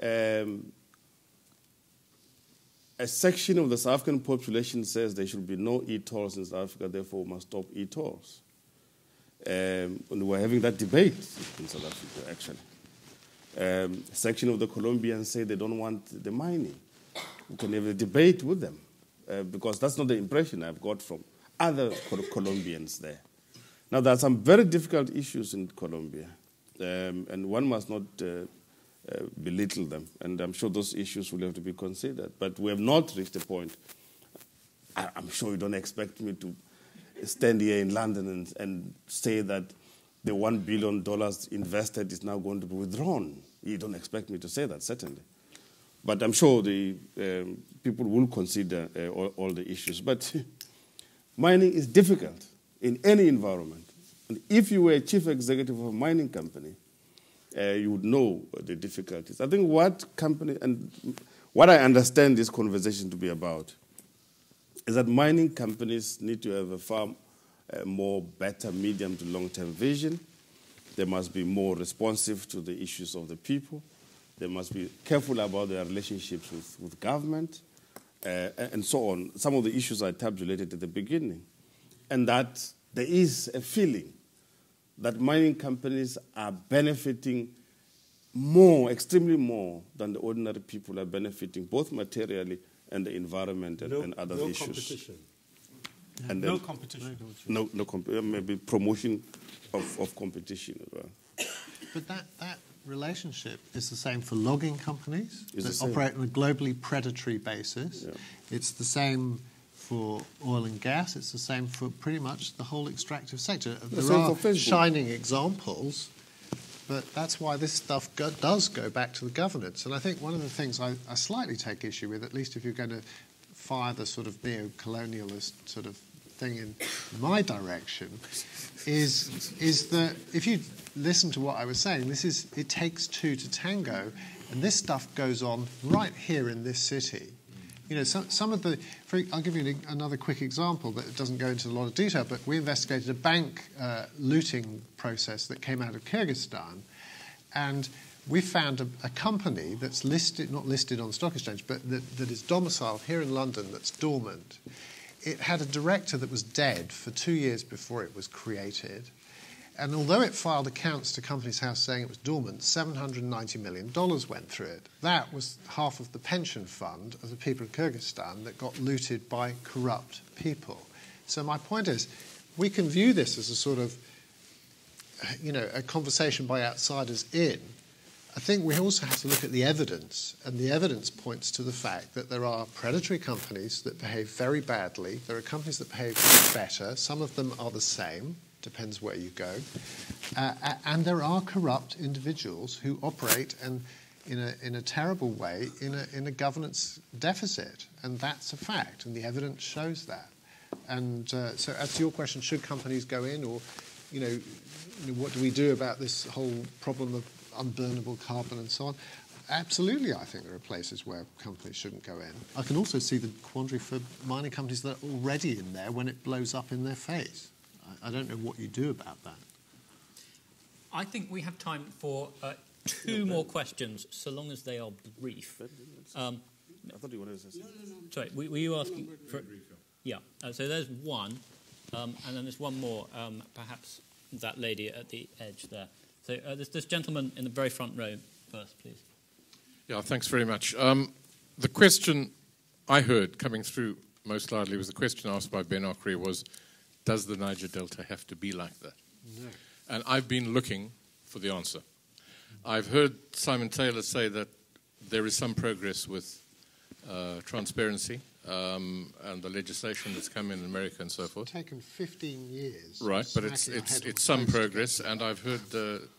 a section of the South African population says there should be no e-tolls in South Africa, therefore we must stop e-tolls. And we're having that debate in South Africa, actually. A section of the Colombians say they don't want the mining. We can have a debate with them, because that's not the impression I've got from other Colombians there. Now, there are some very difficult issues in Colombia, and one must not belittle them, and I'm sure those issues will have to be considered. But we have not reached a point. I'm sure you don't expect me to stand here in London and say that the $1 billion invested is now going to be withdrawn. You don't expect me to say that, certainly. But I'm sure the people will consider all the issues. But mining is difficult in any environment. And if you were a chief executive of a mining company, you would know the difficulties. I think what I understand this conversation to be about is that mining companies need to have a far more better medium to long-term vision. They must be more responsive to the issues of the people. They must be careful about their relationships with government, and so on. Some of the issues I tabulated at the beginning. And that there is a feeling that mining companies are benefiting more, extremely more, than the ordinary people are benefiting, both materially and the environment and other issues. Competition. And no competition. Maybe promotion of competition as well. But that relationship is the same for logging companies that same. operate on a globally predatory basis. Yeah. It's the same for oil and gas. It's the same for pretty much the whole extractive sector. There are shining examples, but that's why this stuff does go back to the governance. And I think one of the things I slightly take issue with, at least if you're going to fire the sort of neo-colonialist sort of thing in my direction, is that if you listen to what I was saying, it takes two to tango, and this stuff goes on right here in this city. You know, some of the... I'll give you another quick example that doesn't go into a lot of detail, but we investigated a bank looting process that came out of Kyrgyzstan, and we found a company that's not listed on the stock exchange, but that is domiciled here in London, that's dormant. It had a director that was dead for 2 years before it was created. And although it filed accounts to Companies House saying it was dormant, $790 million went through it. That was half of the pension fund of the people of Kyrgyzstan that got looted by corrupt people. So my point is, we can view this as a sort of, a conversation by outsiders in. I think we also have to look at the evidence, and the evidence points to the fact that there are predatory companies that behave very badly. There are companies that behave better. Some of them are the same, depends where you go. And there are corrupt individuals who operate in a terrible way in a governance deficit, and that's a fact, and the evidence shows that. And so as to your question, should companies go in, or what do we do about this whole problem of unburnable carbon and so on? Absolutely, I think there are places where companies shouldn't go in. I can also see the quandary for mining companies that are already in there when it blows up in their face. I don't know what you do about that. I think we have time for two more questions, so long as they are brief. I thought you wanted to say something. No. Sorry, were you asking for... Yeah, so there's one, and then there's one more, perhaps that lady at the edge there. So there's this gentleman in the very front row first, please. Yeah, thanks very much. The question I heard coming through most loudly was the question asked by Ben Okri was, does the Niger Delta have to be like that? No. And I've been looking for the answer. I've heard Simon Taylor say that there is some progress with transparency and the legislation that's come in America and so forth. It's taken 15 years. Right, but it's some progress. And I've heard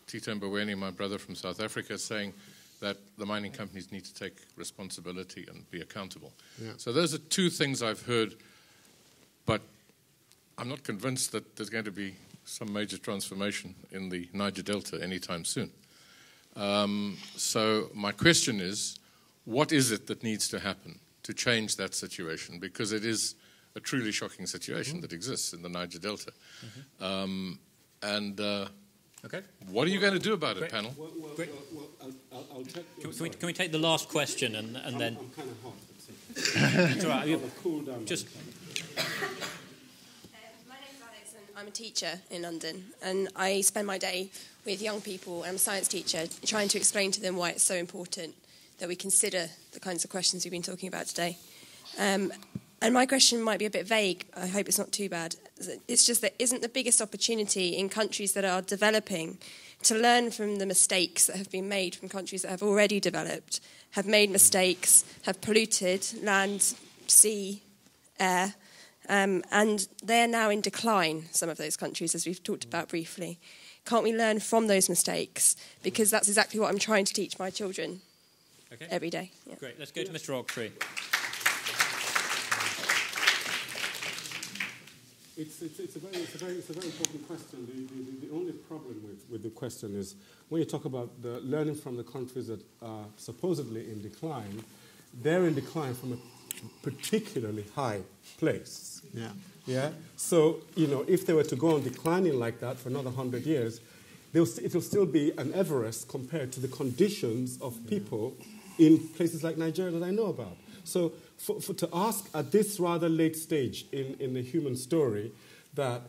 Tito Mboweni, my brother from South Africa, saying that the mining companies need to take responsibility and be accountable. Yeah. So those are two things I've heard, but I'm not convinced that there's going to be some major transformation in the Niger Delta anytime soon. So my question is, what is it that needs to happen to change that situation? Because it is a truly shocking situation that exists in the Niger Delta. Okay. What are you going to do about it, panel? I'll can we take the last question and then... I'm kind of hot. It's all right. Just... My name's Alex, and I'm a teacher in London, and I spend my day with young people, and I'm a science teacher, trying to explain to them why it's so important that we consider the kinds of questions we've been talking about today. And my question might be a bit vague. I hope it's not too bad. It's just that isn't the biggest opportunity in countries that are developing to learn from the mistakes that have been made from countries that have already developed, have made mistakes, have polluted land, sea, air, and they're now in decline, some of those countries, as we've talked about briefly. Can't we learn from those mistakes? Because that's exactly what I'm trying to teach my children every day. Yeah. Great. Let's go to Mr. Okri. It's a very important question. The only problem with the question is when you talk about the learning from the countries that are supposedly in decline, they're in decline from a particularly high place. Yeah. Yeah. So if they were to go on declining like that for another 100 years, it will still be an Everest compared to the conditions of people in places like Nigeria that I know about. So to ask at this rather late stage in the human story that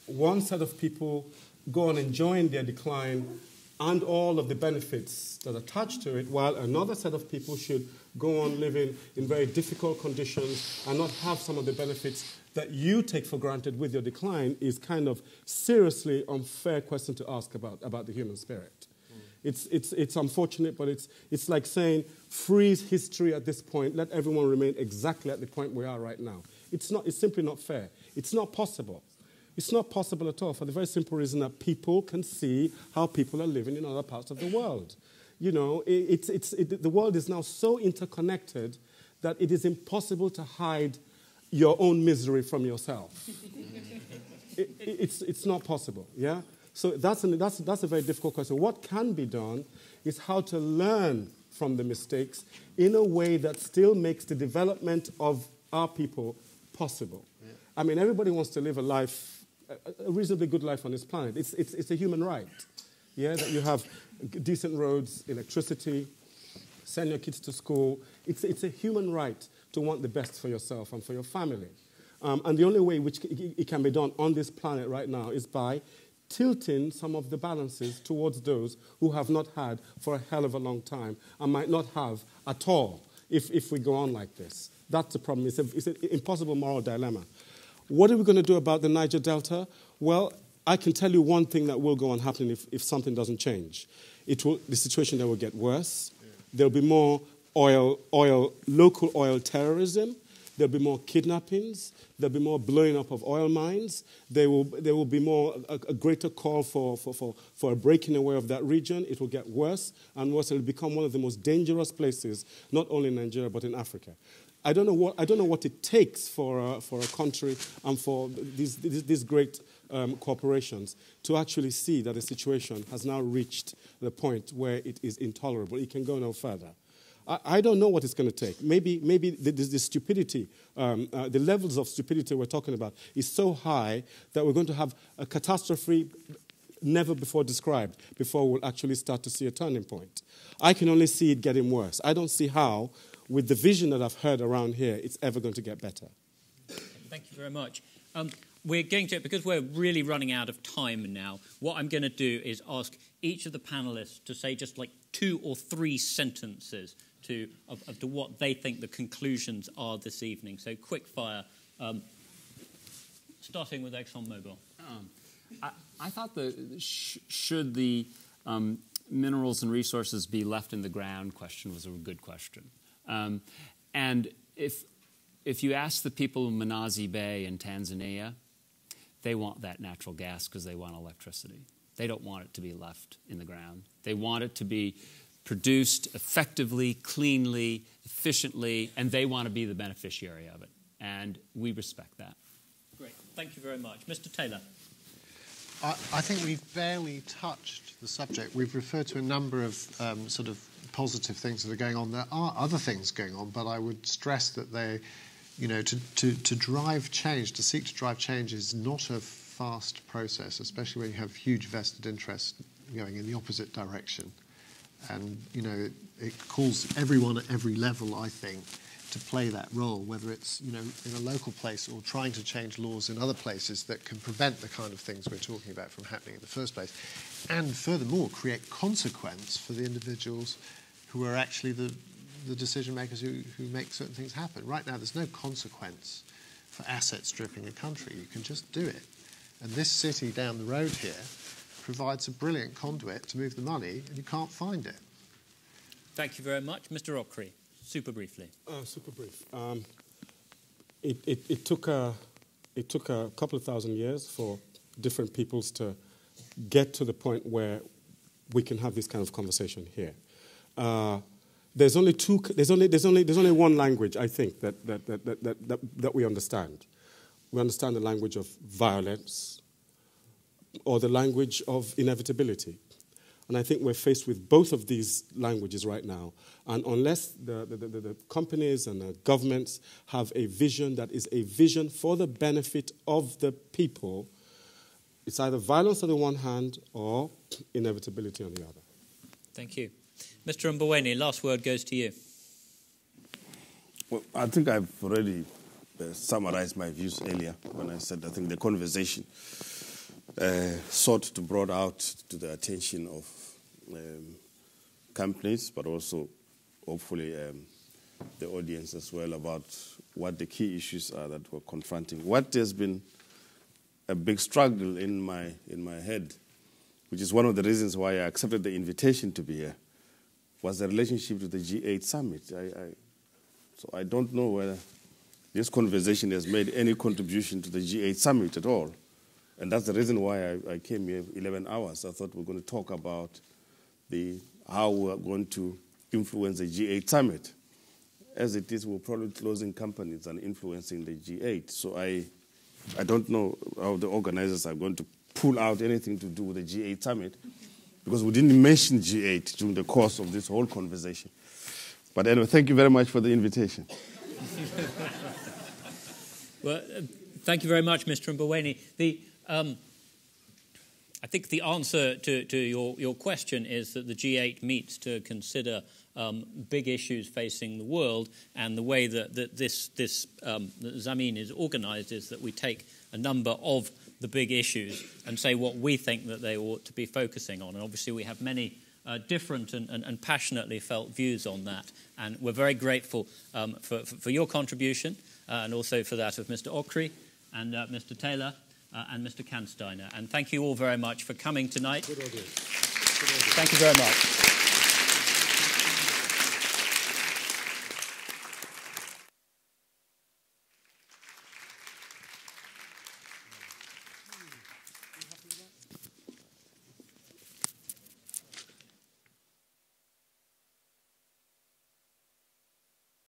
one set of people go on enjoying their decline and all of the benefits that attach to it, while another set of people should go on living in very difficult conditions and not have some of the benefits that you take for granted with your decline, is kind of seriously unfair question to ask about the human spirit. It's unfortunate, but it's like saying freeze history at this point, let everyone remain exactly at the point we are right now. It's simply not fair. It's not possible. It's not possible at all, for the very simple reason that people can see how people are living in other parts of the world. The world is now so interconnected that it is impossible to hide your own misery from yourself. It's not possible, yeah? So that's a very difficult question. What can be done is how to learn from the mistakes in a way that still makes the development of our people possible. Yeah. I mean, everybody wants to live a reasonably good life on this planet. It's a human right, yeah, that you have decent roads, electricity, send your kids to school. It's a human right to want the best for yourself and for your family. And the only way which it can be done on this planet right now is by tilting some of the balances towards those who have not had for a hell of a long time and might not have at all if we go on like this. That's the problem. It's an impossible moral dilemma. What are we going to do about the Niger Delta? Well, I can tell you one thing that will go on happening if something doesn't change. The situation there will get worse. Yeah. There'll be more local oil terrorism. There'll be more kidnappings. There'll be more blowing up of oil mines. There will be a greater call for a breaking away of that region. It will get worse and worse. It will become one of the most dangerous places, not only in Nigeria but in Africa. I don't know what it takes for a country and for these great corporations to actually see that the situation has now reached the point where it is intolerable. It can go no further. I don't know what it's going to take. Maybe the stupidity, the levels of stupidity we're talking about is so high that we're going to have a catastrophe never before described before we'll actually start to see a turning point. I can only see it getting worse. I don't see how, with the vision that I've heard around here, it's ever going to get better. Thank you very much. We're going to, because we're really running out of time now, what I'm going to do is ask each of the panelists to say just like 2 or 3 sentences to what they think the conclusions are this evening. So quick fire, starting with ExxonMobil. I thought should the minerals and resources be left in the ground question was a good question. And if you ask the people of Mnazi Bay in Tanzania, they want that natural gas because they want electricity. They don't want it to be left in the ground. They want it to be produced effectively, cleanly, efficiently, and they want to be the beneficiary of it. And we respect that. Great. Thank you very much. Mr. Taylor. I think we've barely touched the subject. We've referred to a number of sort of positive things that are going on. There are other things going on, but I would stress that they, to drive change, to seek to drive change is not a fast process, especially when you have huge vested interest going in the opposite direction. And, it calls everyone at every level, I think, to play that role, whether it's in a local place or trying to change laws in other places that can prevent the kind of things we're talking about from happening in the first place, and furthermore create consequence for the individuals who are actually the decision makers who make certain things happen. Right now there's no consequence for asset stripping a country. You can just do it. And this city down the road here provides a brilliant conduit to move the money, and you can't find it. Thank you very much. Mr. Okri, super briefly. Super brief. It took a couple of thousand years for different peoples to get to the point where we can have this kind of conversation here. There's only one language, I think, that we understand. We understand the language of violence or the language of inevitability. And I think we're faced with both of these languages right now. And unless the companies and the governments have a vision that is a vision for the benefit of the people, it's either violence on the one hand or inevitability on the other. Thank you. Mr. Mboweni, last word goes to you. Well, I think I've already summarized my views earlier when I said I think the conversation sought to brought out to the attention of companies, but also hopefully the audience as well, about what the key issues are that we're confronting. What has been a big struggle in my head, which is one of the reasons why I accepted the invitation to be here, was the relationship to the G8 summit. So I don't know whether this conversation has made any contribution to the G8 summit at all. And that's the reason why I came here 11 hours. I thought we were going to talk about how we're going to influence the G8 summit. As it is, we're probably closing companies and influencing the G8. So I don't know how the organizers are going to pull out anything to do with the G8 summit, because we didn't mention G8 during the course of this whole conversation. But anyway, thank you very much for the invitation. Well, thank you very much, Mr. Mboweni. I think the answer to your question is that the G8 meets to consider big issues facing the world, and the way that Zamyn is organized is that we take a number of the big issues and say what we think that they ought to be focusing on. And obviously we have many different and passionately felt views on that. And we're very grateful for your contribution and also for that of Mr. Okri and Mr. Taylor and Mr. Kansteiner. And thank you all very much for coming tonight. Good idea. Thank you very much.